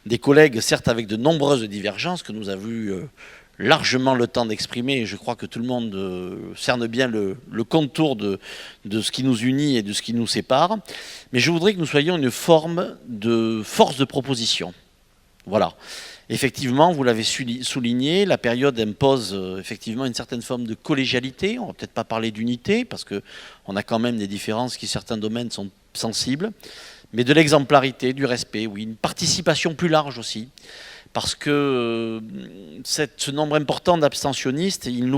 des collègues, certes avec de nombreuses divergences, que nous avons eu largement le temps d'exprimer, et je crois que tout le monde cerne bien le contour de ce qui nous unit et de ce qui nous sépare. Mais je voudrais que nous soyons une forme de force de proposition. Voilà. Effectivement, vous l'avez souligné, la période impose effectivement une certaine forme de collégialité. On ne va peut-être pas parler d'unité, parce qu'on a quand même des différences qui, certains domaines, sont sensibles. Mais de l'exemplarité, du respect, oui. Une participation plus large aussi. Parce que ce nombre important d'abstentionnistes, il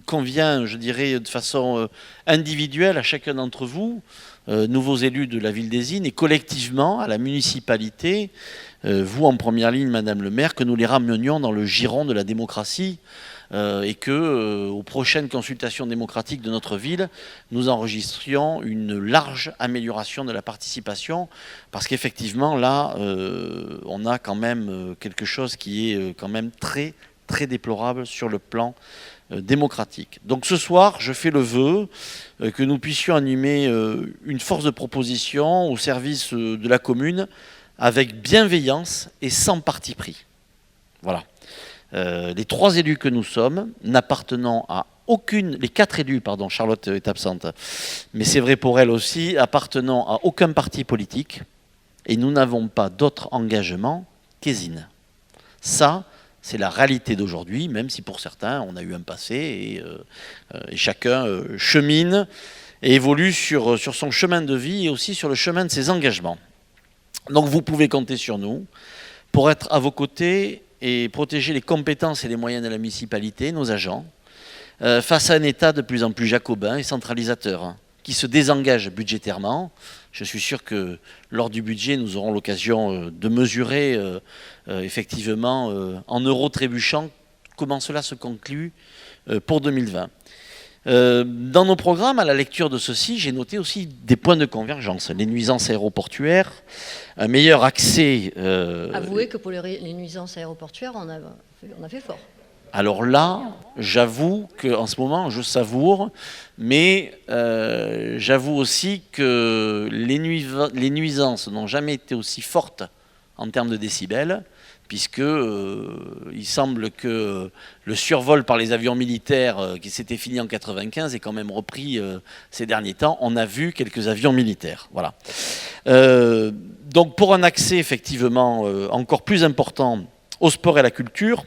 convient, je dirais, de façon individuelle à chacun d'entre vous, nouveaux élus de la ville d'Ézines, et collectivement à la municipalité, vous en première ligne, Madame le maire, que nous les ramenions dans le giron de la démocratie, et que aux prochaines consultations démocratiques de notre ville, nous enregistrions une large amélioration de la participation, parce qu'effectivement là, on a quand même quelque chose qui est quand même très très déplorable sur le plan démocratique. Donc ce soir, je fais le vœu que nous puissions animer une force de proposition au service de la commune, avec bienveillance et sans parti pris. Voilà. Les 3 élus que nous sommes, n'appartenant à aucune, les 4 élus, pardon, Charlotte est absente, mais c'est vrai pour elle aussi, appartenant à aucun parti politique, et nous n'avons pas d'autre engagement qu'Ézines. Ça, c'est la réalité d'aujourd'hui, même si pour certains, on a eu un passé, et chacun chemine et évolue sur son chemin de vie, et aussi sur le chemin de ses engagements. Donc vous pouvez compter sur nous pour être à vos côtés et protéger les compétences et les moyens de la municipalité, nos agents, face à un État de plus en plus jacobin et centralisateur, qui se désengage budgétairement. Je suis sûr que lors du budget, nous aurons l'occasion de mesurer effectivement en euros trébuchants comment cela se conclut pour 2020. Dans nos programmes, à la lecture de ceci, j'ai noté aussi des points de convergence. Les nuisances aéroportuaires, un meilleur accès... Avouez que pour les nuisances aéroportuaires, on a fait fort. Alors là, j'avoue qu'en ce moment, je savoure, mais j'avoue aussi que les nuisances n'ont jamais été aussi fortes en termes de décibels, puisque il semble que le survol par les avions militaires qui s'était fini en 1995 est quand même repris ces derniers temps. On a vu quelques avions militaires. Voilà. Donc pour un accès effectivement encore plus important au sport et à la culture,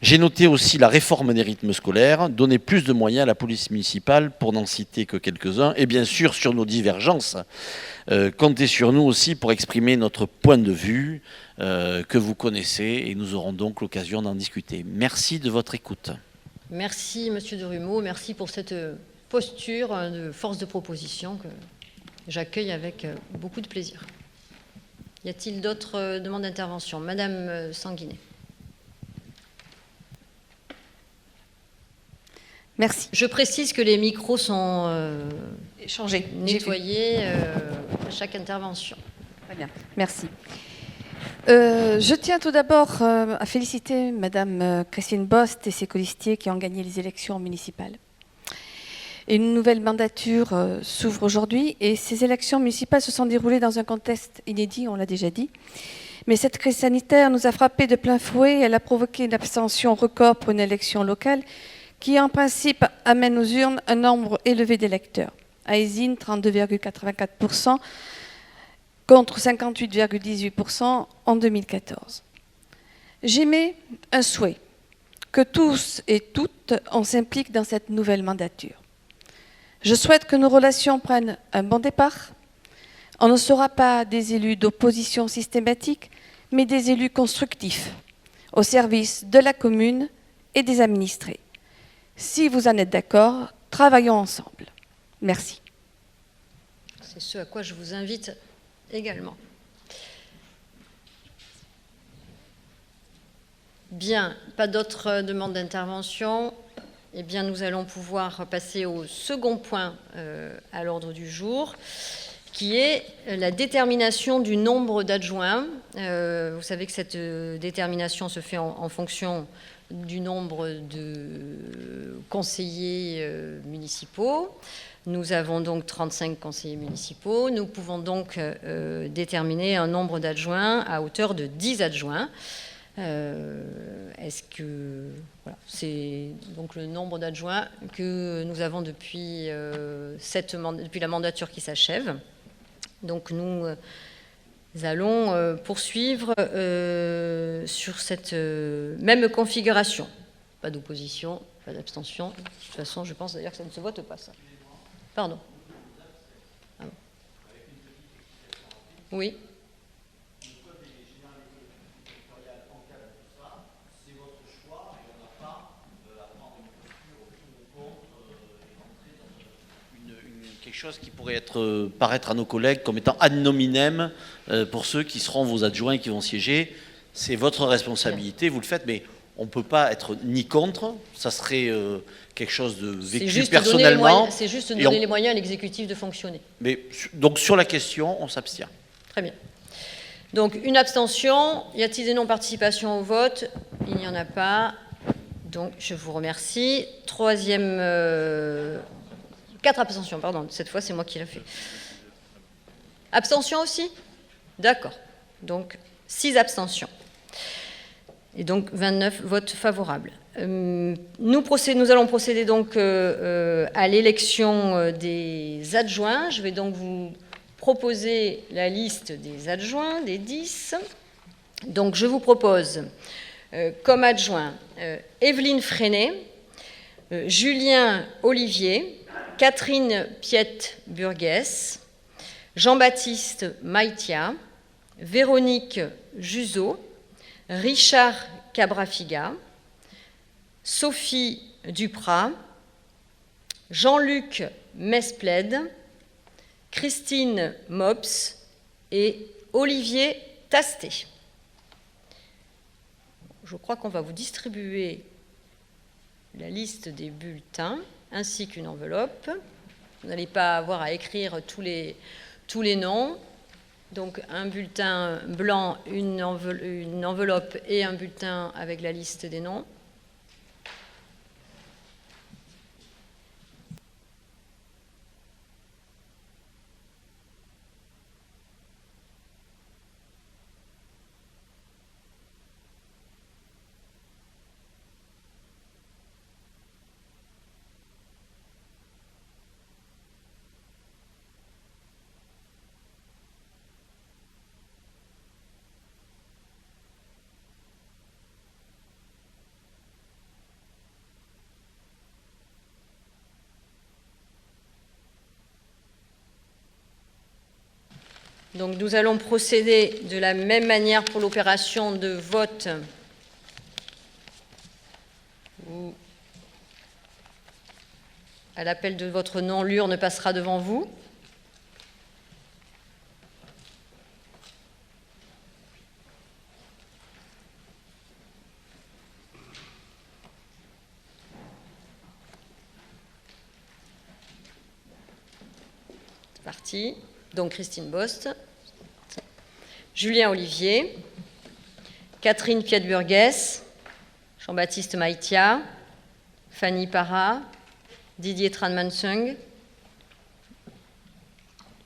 j'ai noté aussi la réforme des rythmes scolaires, donner plus de moyens à la police municipale, pour n'en citer que quelques-uns, et bien sûr sur nos divergences, comptez sur nous aussi pour exprimer notre point de vue que vous connaissez, et nous aurons donc l'occasion d'en discuter. Merci de votre écoute. Merci Monsieur de Rumeau, merci pour cette posture de force de proposition que j'accueille avec beaucoup de plaisir. Y a-t-il d'autres demandes d'intervention? Madame Sanguinet. Merci. Je précise que les micros sont Changé. nettoyés à chaque intervention. Très bien. Merci. Je tiens tout d'abord à féliciter Madame Christine Bost et ses colistiers qui ont gagné les élections municipales. Une nouvelle mandature s'ouvre aujourd'hui et ces élections municipales se sont déroulées dans un contexte inédit, on l'a déjà dit. Mais cette crise sanitaire nous a frappés de plein fouet. Elle a provoqué une abstention record pour une élection locale qui, en principe, amène aux urnes un nombre élevé d'électeurs. À Ézine, 32,84% contre 58,18% en 2014. J'émets un souhait, que tous et toutes, on s'implique dans cette nouvelle mandature. Je souhaite que nos relations prennent un bon départ. On ne sera pas des élus d'opposition systématique, mais des élus constructifs, au service de la commune et des administrés. Si vous en êtes d'accord, travaillons ensemble. Merci. C'est ce à quoi je vous invite également. Bien, pas d'autres demandes d'intervention. Eh bien, nous allons pouvoir passer au second point à l'ordre du jour, qui est la détermination du nombre d'adjoints. Vous savez que cette détermination se fait en fonction du nombre de conseillers municipaux. Nous avons donc 35 conseillers municipaux. Nous pouvons donc déterminer un nombre d'adjoints à hauteur de 10 adjoints. Est-ce que voilà, c'est donc le nombre d'adjoints que nous avons depuis la mandature qui s'achève. Donc nous allons poursuivre sur cette même configuration. Pas d'opposition, pas d'abstention. De toute façon, je pense d'ailleurs que ça ne se vote pas, ça. Pardon. Ah bon. Oui. Quelque chose qui pourrait paraître à nos collègues comme étant ad nominem pour ceux qui seront vos adjoints et qui vont siéger. C'est votre responsabilité, vous le faites, mais on ne peut pas être ni contre, ça serait quelque chose de vécu personnellement. C'est juste donner les moyens à l'exécutif de fonctionner. Mais, donc sur la question, on s'abstient. Très bien. Donc une abstention. Y a-t-il des non-participations au vote? Il n'y en a pas. Donc je vous remercie. Troisième... 4 abstentions, pardon. Cette fois, c'est moi qui l'ai fait. Abstention aussi? D'accord. Donc 6 abstentions. Et donc 29 votes favorables. Nous allons procéder donc à l'élection des adjoints. Je vais donc vous proposer la liste des adjoints, des 10. Donc je vous propose comme adjoint Evelyne Freinet, Julien Olivier, Catherine Piette-Burguès, Jean-Baptiste Maïtia, Véronique Juseau, Richard Cabrafiga, Sophie Duprat, Jean-Luc Mesplède, Christine Mops et Olivier Tastet. Je crois qu'on va vous distribuer la liste des bulletins ainsi qu'une enveloppe. Vous n'allez pas avoir à écrire tous les noms. Donc un bulletin blanc, une enveloppe et un bulletin avec la liste des noms. Donc nous allons procéder de la même manière pour l'opération de vote où à l'appel de votre nom, l'urne passera devant vous. C'est parti. Donc Christine Bost, Julien Olivier, Catherine Piet-Burgess, Jean-Baptiste Maïtia, Fanny Parra, Didier Tran-Mansung,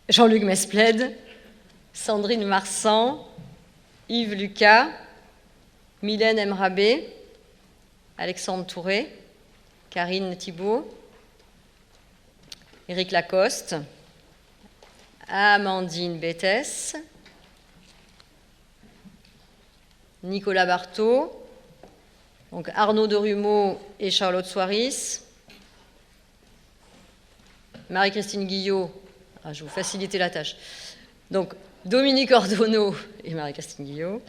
Jean-Luc Mesplède, Sandrine Marsan, Yves Lucas, Mylène Emrabé, Alexandre Touré, Karine Thibault, Éric Lacoste, Amandine Bétès, Nicolas Barthaud, donc Arnaud Derumeau et Charlotte Soiris, Marie-Christine Guillot, je vais vous faciliter la tâche, donc Dominique Ordonneau et Marie-Christine Guillot,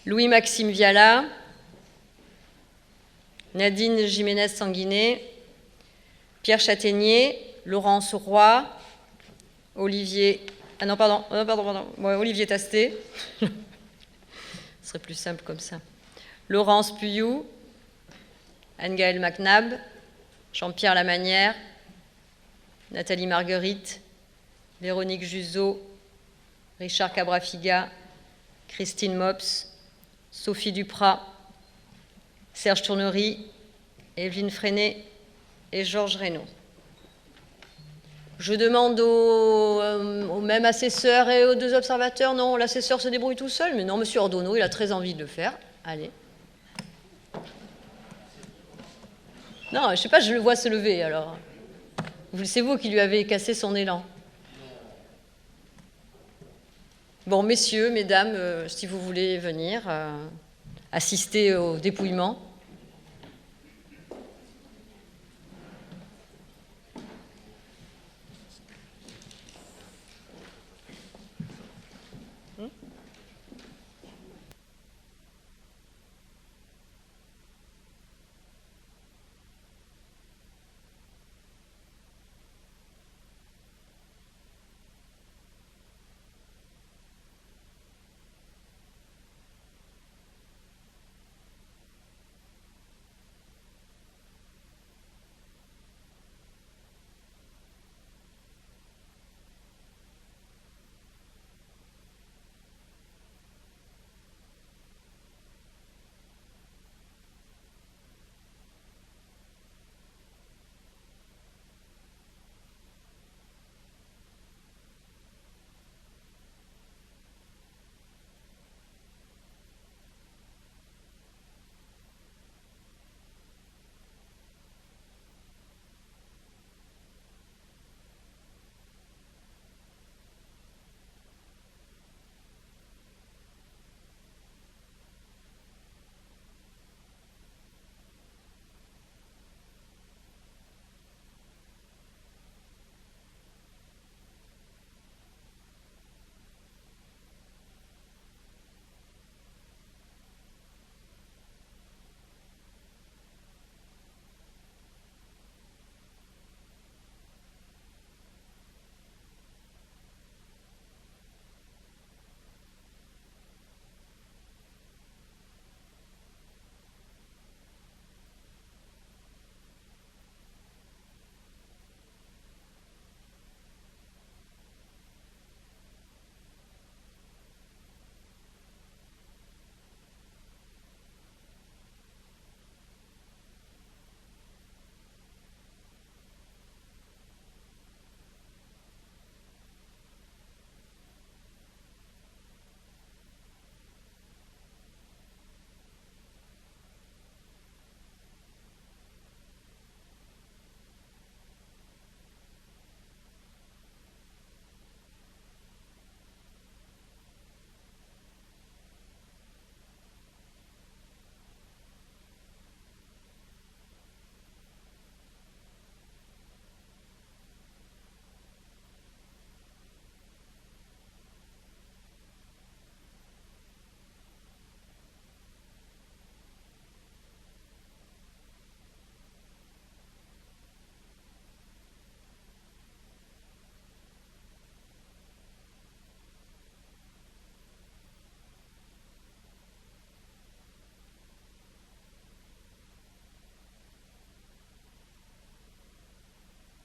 Louis-Maxime Viala, Nadine Jiménez-Sanguinet, Pierre Châtaignier, Laurence Roy, Olivier Tastet, ce serait plus simple comme ça. Laurence Puyou, Anne-Gaëlle McNabb, Jean-Pierre Lamanière, Nathalie Marguerite, Véronique Juseau, Richard Cabrafiga, Christine Mops, Sophie Duprat, Serge Tournery, Evelyne Freinet et Georges Reynaud. Je demande au même assesseur et aux deux observateurs, non, l'assesseur se débrouille tout seul, mais non, monsieur Ordonneau, il a très envie de le faire. Allez. Non, je ne sais pas, je le vois se lever, alors. C'est vous qui lui avez cassé son élan. Bon, messieurs, mesdames, si vous voulez venir assister au dépouillement.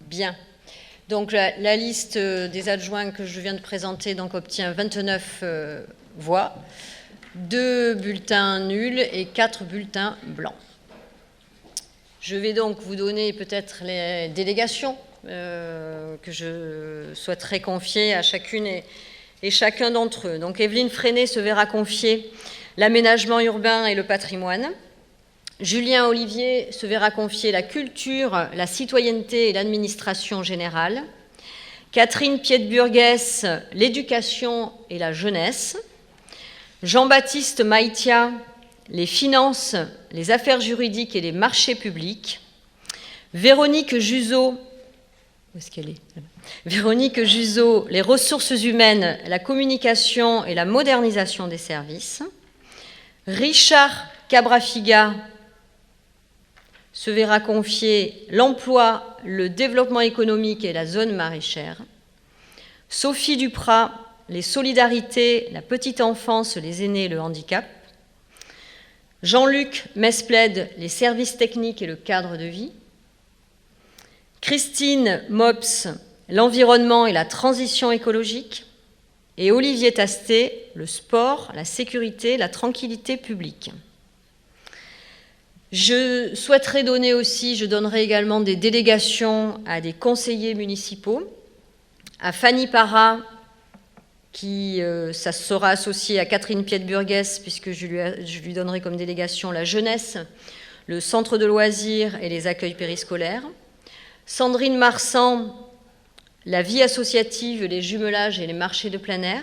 Bien. Donc la liste des adjoints que je viens de présenter donc, obtient 29 voix, 2 bulletins nuls et 4 bulletins blancs. Je vais donc vous donner peut-être les délégations que je souhaiterais confier à chacune et chacun d'entre eux. Donc Evelyne Freinet se verra confier l'aménagement urbain et le patrimoine. Julien Olivier se verra confier la culture, la citoyenneté et l'administration générale. Catherine Piet-Burgès, l'éducation et la jeunesse. Jean-Baptiste Maïtia, les finances, les affaires juridiques et les marchés publics. Véronique Juzeau, où est-ce qu'elle est ? Véronique Juzeau, les ressources humaines, la communication et la modernisation des services. Richard Cabrafiga se verra confier l'emploi, le développement économique et la zone maraîchère. Sophie Duprat, les solidarités, la petite enfance, les aînés et le handicap. Jean-Luc Mesplède, les services techniques et le cadre de vie. Christine Mops, l'environnement et la transition écologique. Et Olivier Tastet, le sport, la sécurité, la tranquillité publique. Je souhaiterais donner aussi, je donnerai également des délégations à des conseillers municipaux, à Fanny Parra, qui ça sera associé à Catherine Piet-Burgès, puisque je lui donnerai comme délégation la jeunesse, le centre de loisirs et les accueils périscolaires. Sandrine Marsan, la vie associative, les jumelages et les marchés de plein air.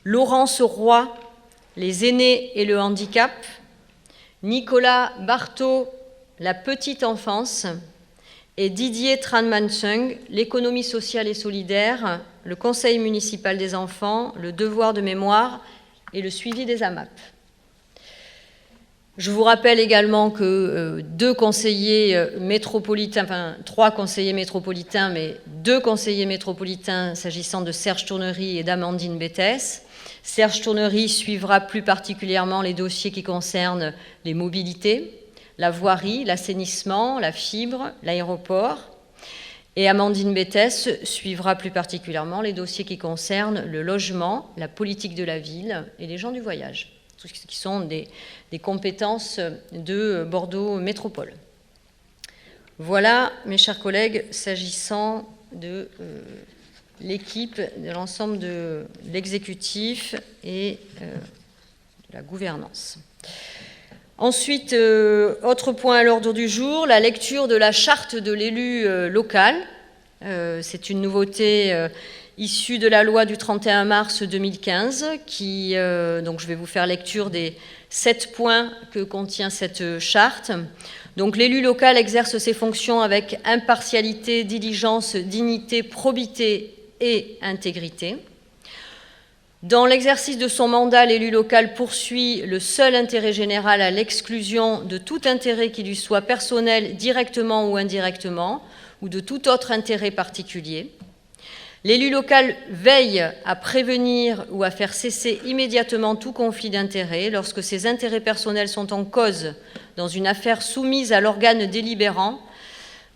Laurence Roy, les aînés et le handicap. Nicolas Barthaud, la petite enfance, et Didier Tran-Mansung, l'économie sociale et solidaire, le conseil municipal des enfants, le devoir de mémoire et le suivi des AMAP. Je vous rappelle également que 3 conseillers métropolitains, mais 2 conseillers métropolitains s'agissant de Serge Tournery et d'Amandine Bétès. Serge Tournery suivra plus particulièrement les dossiers qui concernent les mobilités, la voirie, l'assainissement, la fibre, l'aéroport. Et Amandine Bétès suivra plus particulièrement les dossiers qui concernent le logement, la politique de la ville et les gens du voyage, tout ce qui sont des compétences de Bordeaux Métropole. Voilà, mes chers collègues, s'agissant de l'équipe, de l'ensemble de l'exécutif et de la gouvernance. Ensuite, autre point à l'ordre du jour, la lecture de la charte de l'élu local. C'est une nouveauté issue de la loi du 31 mars 2015, donc je vais vous faire lecture des 7 points que contient cette charte. Donc l'élu local exerce ses fonctions avec impartialité, diligence, dignité, probité et intégrité. Dans l'exercice de son mandat, l'élu local poursuit le seul intérêt général à l'exclusion de tout intérêt qui lui soit personnel directement ou indirectement, ou de tout autre intérêt particulier. L'élu local veille à prévenir ou à faire cesser immédiatement tout conflit d'intérêts lorsque ses intérêts personnels sont en cause dans une affaire soumise à l'organe délibérant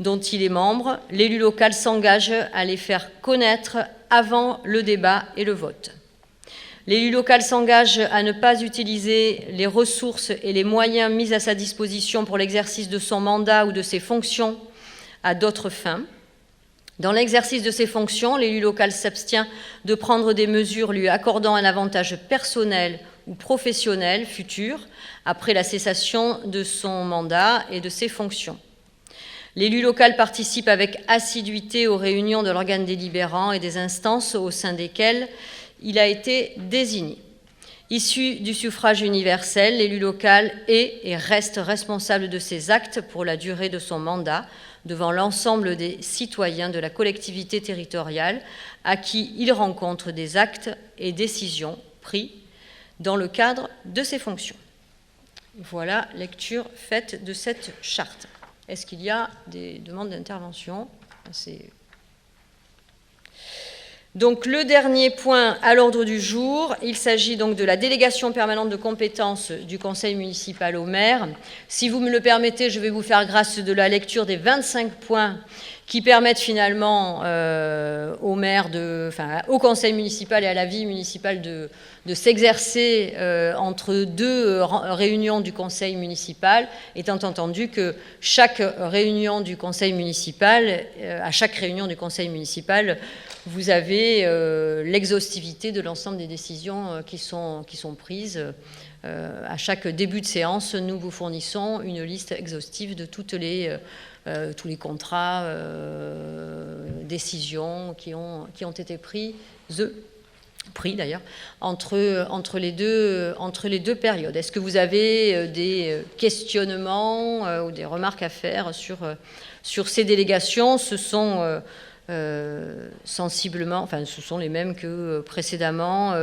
dont il est membre. L'élu local s'engage à les faire connaître avant le débat et le vote. L'élu local s'engage à ne pas utiliser les ressources et les moyens mis à sa disposition pour l'exercice de son mandat ou de ses fonctions à d'autres fins. Dans l'exercice de ses fonctions, l'élu local s'abstient de prendre des mesures lui accordant un avantage personnel ou professionnel futur après la cessation de son mandat et de ses fonctions. L'élu local participe avec assiduité aux réunions de l'organe délibérant et des instances au sein desquelles il a été désigné. Issu du suffrage universel, l'élu local est et reste responsable de ses actes pour la durée de son mandat devant l'ensemble des citoyens de la collectivité territoriale à qui il rencontre des actes et décisions pris dans le cadre de ses fonctions. Voilà, lecture faite de cette charte. Est-ce qu'il y a des demandes d'intervention ? Donc le dernier point à l'ordre du jour, il s'agit donc de la délégation permanente de compétences du conseil municipal au maire. Si vous me le permettez, je vais vous faire grâce de la lecture des 25 points qui permettent finalement au maire, au conseil municipal et à la vie municipale de s'exercer entre deux réunions du conseil municipal, étant entendu que chaque réunion du conseil municipal, à chaque réunion du conseil municipal, vous avez l'exhaustivité de l'ensemble des décisions qui sont prises. À chaque début de séance, nous vous fournissons une liste exhaustive de tous les contrats, décisions qui ont été pris d'ailleurs, entre les deux périodes. Est-ce que vous avez des questionnements ou des remarques à faire sur ces délégations? Ce sont sensiblement, ce sont les mêmes que précédemment,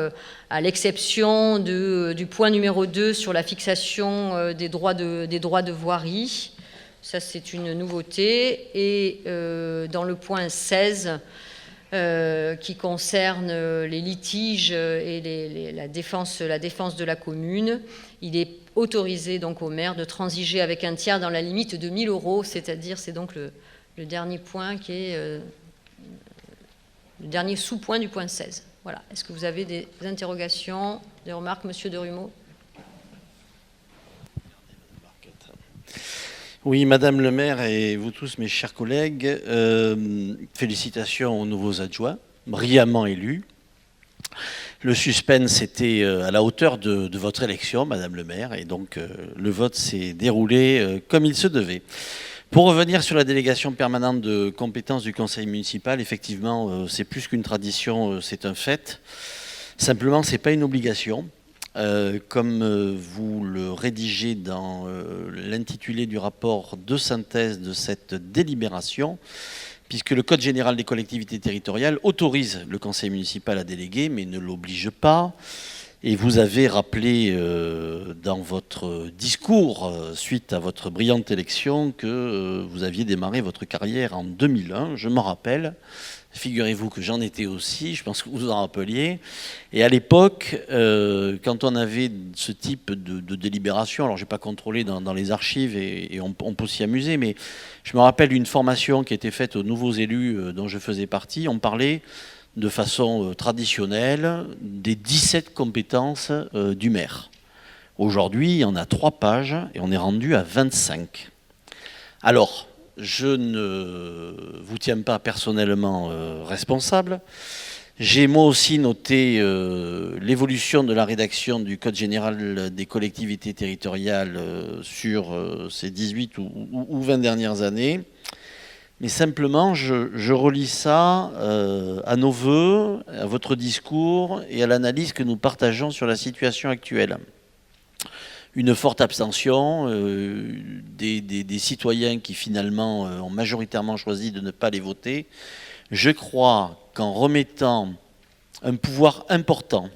à l'exception du point numéro 2 sur la fixation des droits de voirie. Ça, c'est une nouveauté. Et dans le point 16, qui concerne les litiges et la défense de la commune, il est autorisé donc au maire de transiger avec un tiers dans la limite de 1 000 €, c'est-à-dire, c'est donc le dernier point qui est le dernier sous-point du point 16. Voilà. Est-ce que vous avez des interrogations, des remarques, Monsieur de Rumeau? Oui, Madame le maire et vous tous, mes chers collègues, félicitations aux nouveaux adjoints, brillamment élus. Le suspense était à la hauteur de votre élection, Madame le maire, et donc le vote s'est déroulé comme il se devait. Pour revenir sur la délégation permanente de compétences du conseil municipal, effectivement, c'est plus qu'une tradition, c'est un fait. Simplement, ce n'est pas une obligation. Comme vous le rédigez dans l'intitulé du rapport de synthèse de cette délibération, puisque le Code général des collectivités territoriales autorise le conseil municipal à déléguer, mais ne l'oblige pas. Et vous avez rappelé dans votre discours, suite à votre brillante élection, que vous aviez démarré votre carrière en 2001, je m'en rappelle. Figurez-vous que j'en étais aussi, je pense que vous vous en rappeliez. Et à l'époque, quand on avait ce type de délibération, alors je n'ai pas contrôlé dans les archives et on peut s'y amuser, mais je me rappelle une formation qui était faite aux nouveaux élus dont je faisais partie. On parlait de façon traditionnelle des 17 compétences du maire. Aujourd'hui, il y en a 3 pages et on est rendu à 25. Alors, je ne vous tiens pas personnellement responsable. J'ai moi aussi noté l'évolution de la rédaction du Code général des collectivités territoriales sur ces 18 ou 20 dernières années. Mais simplement, je relis ça à nos voeux, à votre discours et à l'analyse que nous partageons sur la situation actuelle. Une forte abstention, des citoyens qui finalement ont majoritairement choisi de ne pas les voter. Je crois qu'en remettant un pouvoir important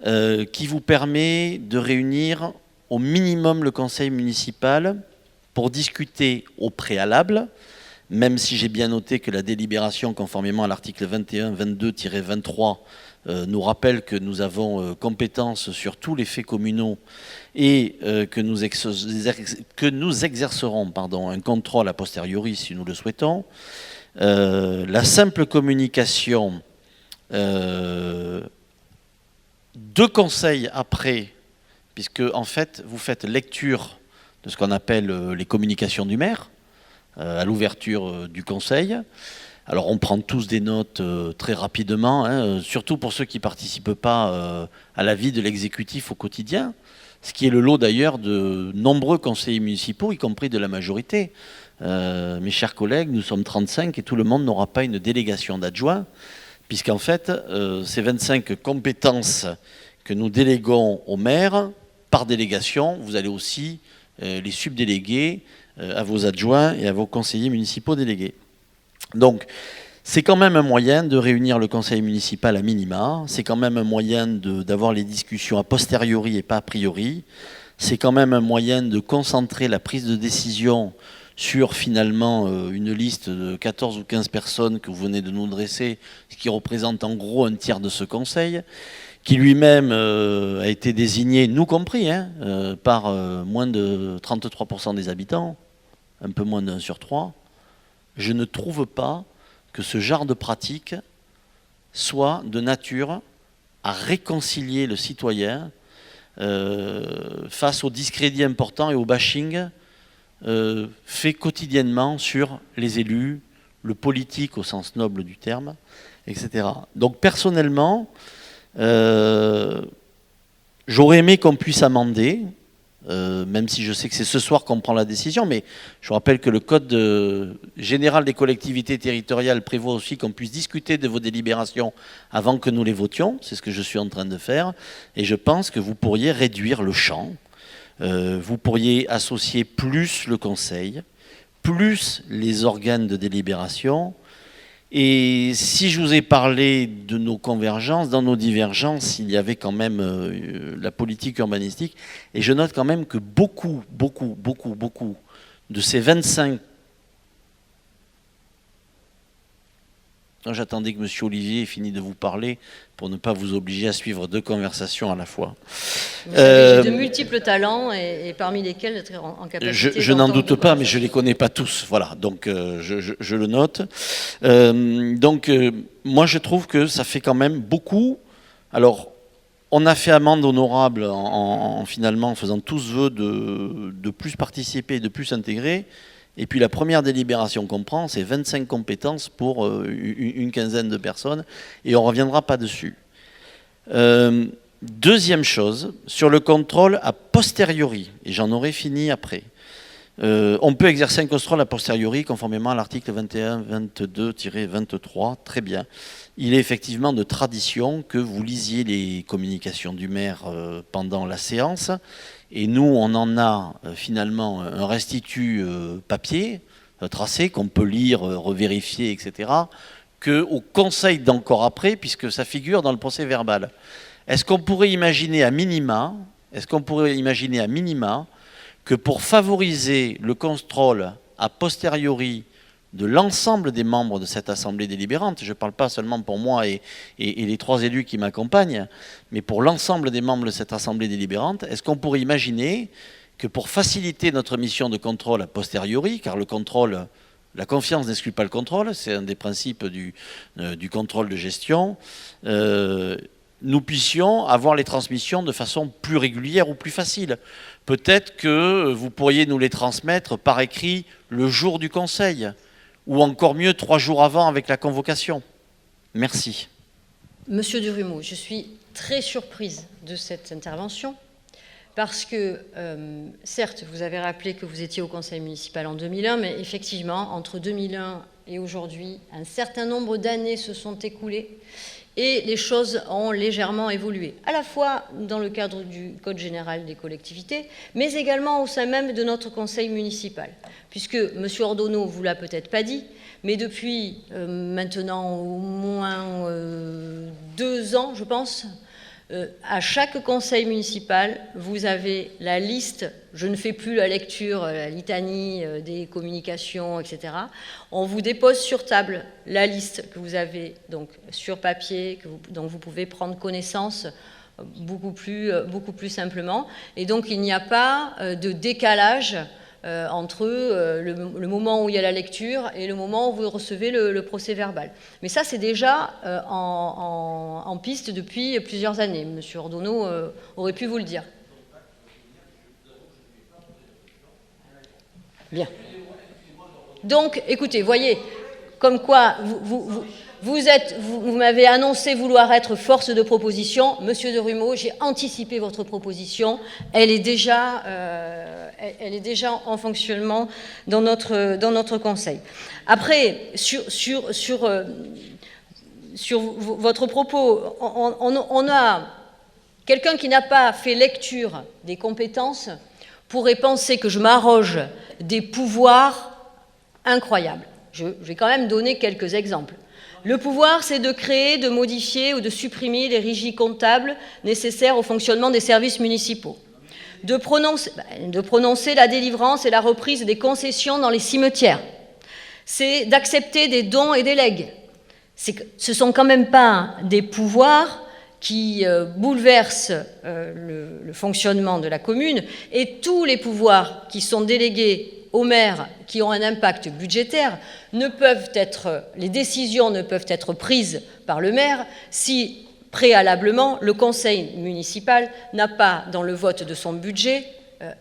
qui vous permet de réunir au minimum le conseil municipal pour discuter au préalable, même si j'ai bien noté que la délibération, conformément à l'article 21-22-23, nous rappelle que nous avons compétence sur tous les faits communaux et que nous exercerons un contrôle a posteriori si nous le souhaitons. La simple communication de conseils après, puisque en fait vous faites lecture de ce qu'on appelle les communications du maire à l'ouverture du conseil. Alors on prend tous des notes très rapidement, surtout pour ceux qui ne participent pas à la vie de l'exécutif au quotidien, ce qui est le lot d'ailleurs de nombreux conseillers municipaux, y compris de la majorité. Mes chers collègues, nous sommes 35 et tout le monde n'aura pas une délégation d'adjoints, puisqu'en fait, ces 25 compétences que nous déléguons au maire, par délégation, vous allez aussi les subdéléguer à vos adjoints et à vos conseillers municipaux délégués. Donc, c'est quand même un moyen de réunir le conseil municipal à minima, c'est quand même un moyen d'avoir les discussions a posteriori et pas a priori, c'est quand même un moyen de concentrer la prise de décision sur finalement une liste de 14 ou 15 personnes que vous venez de nous dresser, ce qui représente en gros un tiers de ce conseil, qui lui-même a été désigné, nous compris, par moins de 33% des habitants, un peu moins d'1 sur 3, je ne trouve pas que ce genre de pratique soit de nature à réconcilier le citoyen face au discrédit important et au bashing fait quotidiennement sur les élus, le politique au sens noble du terme, etc. Donc personnellement, j'aurais aimé qu'on puisse amender, même si je sais que c'est ce soir qu'on prend la décision, mais je vous rappelle que le Code général des collectivités territoriales prévoit aussi qu'on puisse discuter de vos délibérations avant que nous les votions, c'est ce que je suis en train de faire, et je pense que vous pourriez réduire le champ, vous pourriez associer plus le Conseil, plus les organes de délibération. Et si je vous ai parlé de nos convergences, dans nos divergences, il y avait quand même la politique urbanistique. Et je note quand même que beaucoup de ces 25... J'attendais que M. Olivier ait fini de vous parler pour ne pas vous obliger à suivre 2 conversations à la fois. Vous savez, j'ai de multiples talents et parmi lesquels être en capacité... Je n'en doute pas, mais je ne les connais pas tous. Voilà, donc je le note. Moi, je trouve que ça fait quand même beaucoup. Alors, on a fait amende honorable en finalement faisant tous vœux de plus participer, de plus intégrer. Et puis la première délibération qu'on prend, c'est 25 compétences pour une quinzaine de personnes, et on ne reviendra pas dessus. Deuxième chose, sur le contrôle a posteriori, et j'en aurai fini après. On peut exercer un contrôle a posteriori conformément à l'article 21-22-23, très bien. Il est effectivement de tradition que vous lisiez les communications du maire pendant la séance, et nous, on en a finalement un restitut papier, tracé, qu'on peut lire, revérifier, etc., qu'au conseil d'encore après, puisque ça figure dans le procès verbal. Est-ce qu'on pourrait imaginer à minima, que pour favoriser le contrôle a posteriori de l'ensemble des membres de cette assemblée délibérante, je ne parle pas seulement pour moi et les 3 élus qui m'accompagnent, mais pour l'ensemble des membres de cette assemblée délibérante, est-ce qu'on pourrait imaginer que pour faciliter notre mission de contrôle a posteriori, car le contrôle, la confiance n'exclut pas le contrôle, c'est un des principes du contrôle de gestion, nous puissions avoir les transmissions de façon plus régulière ou plus facile. Peut-être que vous pourriez nous les transmettre par écrit le jour du conseil, ou encore mieux 3 jours avant avec la convocation. Merci. Monsieur Durumeau, je suis très surprise de cette intervention parce que, certes, vous avez rappelé que vous étiez au conseil municipal en 2001, mais effectivement, entre 2001 et aujourd'hui, un certain nombre d'années se sont écoulées et les choses ont légèrement évolué, à la fois dans le cadre du Code général des collectivités, mais également au sein même de notre conseil municipal. Puisque M. Ordonneau ne vous l'a peut-être pas dit, mais depuis maintenant au moins 2 ans, je pense, à chaque conseil municipal, vous avez la liste, je ne fais plus la lecture, la litanie des communications, etc. On vous dépose sur table la liste que vous avez donc sur papier, dont vous pouvez prendre connaissance beaucoup plus simplement. Et donc il n'y a pas de décalage entre le moment où il y a la lecture et le moment où vous recevez le procès verbal. Mais ça, c'est déjà en piste depuis plusieurs années. Monsieur Ordonneau aurait pu vous le dire. Bien. Donc, écoutez, voyez, comme quoi vous m'avez annoncé vouloir être force de proposition. Monsieur Durumeau, j'ai anticipé votre proposition. Elle est déjà en fonctionnement dans notre conseil. Après, sur votre propos, on a quelqu'un qui n'a pas fait lecture des compétences pourrait penser que je m'arroge des pouvoirs incroyables. Je vais quand même donner quelques exemples. Le pouvoir, c'est de créer, de modifier ou de supprimer les régies comptables nécessaires au fonctionnement des services municipaux. de prononcer la délivrance et la reprise des concessions dans les cimetières. C'est d'accepter des dons et des legs. Ce ne sont quand même pas des pouvoirs qui bouleversent le fonctionnement de la commune, et tous les pouvoirs qui sont délégués aux maires qui ont un impact budgétaire les décisions ne peuvent être prises par le maire si préalablement le conseil municipal n'a pas, dans le vote de son budget,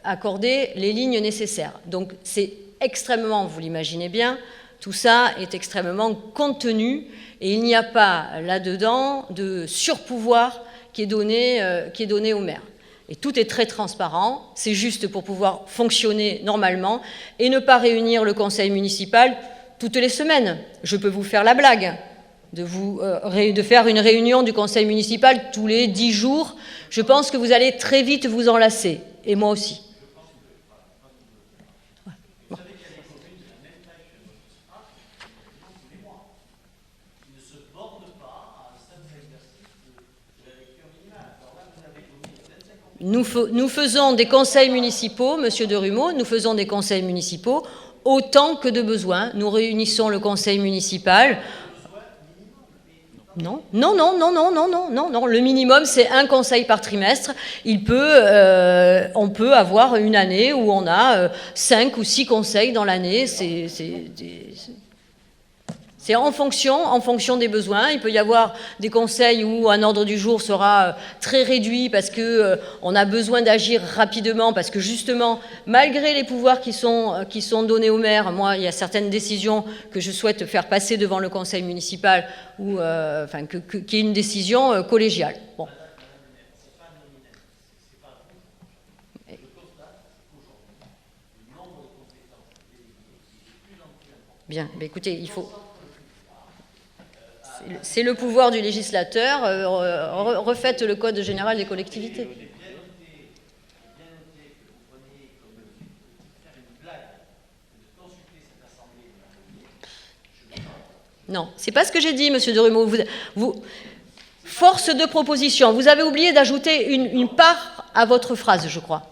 accordé les lignes nécessaires. Donc c'est extrêmement, vous l'imaginez bien, tout ça est extrêmement contenu et il n'y a pas là-dedans de surpouvoir qui est donné au maire. Et tout est très transparent, c'est juste pour pouvoir fonctionner normalement et ne pas réunir le conseil municipal toutes les semaines. Je peux vous faire la blague de faire une réunion du conseil municipal tous les 10 jours. Je pense que vous allez très vite vous en lasser, et moi aussi. Bon. Nous faisons des conseils municipaux, Monsieur de Rumeau, nous faisons des conseils municipaux autant que de besoin. Nous réunissons le conseil municipal. Non. Le minimum, c'est un conseil par trimestre. On peut avoir une année où on a 5 ou 6 conseils dans l'année. C'est en fonction des besoins. Il peut y avoir des conseils où un ordre du jour sera très réduit parce qu'on a besoin d'agir rapidement, parce que justement, malgré les pouvoirs qui sont donnés au maire, moi, il y a certaines décisions que je souhaite faire passer devant le conseil municipal, qui est une décision collégiale. Bon. Bien, écoutez, il faut... C'est le pouvoir du législateur. Refaites le Code général des collectivités. Non, c'est pas ce que j'ai dit, Monsieur de Rumeau. Force de proposition. Vous avez oublié d'ajouter une part à votre phrase, je crois.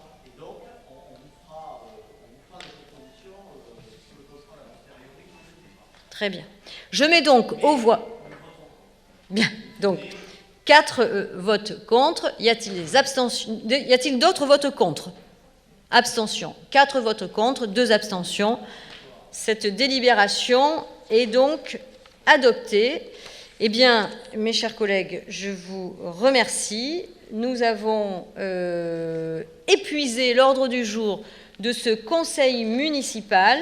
Très bien. Je mets donc aux voix. Bien, donc 4 votes contre. Y a-t-il d'autres votes contre? Abstention. 4 votes contre, 2 abstentions. Cette délibération est donc adoptée. Eh bien, mes chers collègues, je vous remercie. Nous avons épuisé l'ordre du jour de ce conseil municipal.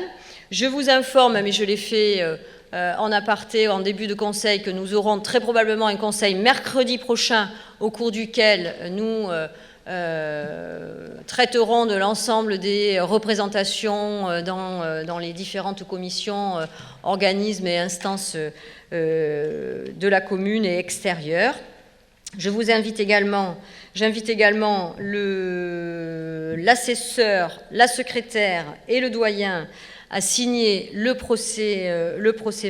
Je vous informe, mais je l'ai fait... en aparté, en début de conseil, que nous aurons très probablement un conseil mercredi prochain au cours duquel nous traiterons de l'ensemble des représentations dans les différentes commissions, organismes et instances de la commune et extérieures. J'invite également l'assesseur, la secrétaire et le doyen à signer le procès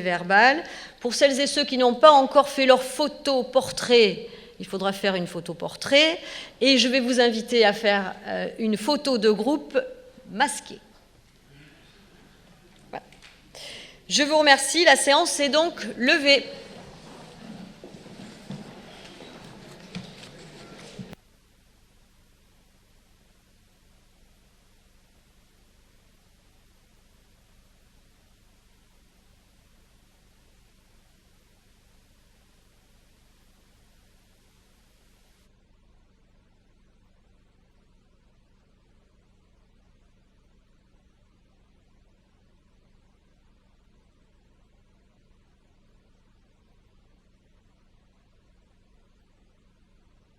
verbal. Pour celles et ceux qui n'ont pas encore fait leur photo portrait, il faudra faire une photo portrait. Et je vais vous inviter à faire une photo de groupe masquée. Voilà. Je vous remercie. La séance est donc levée.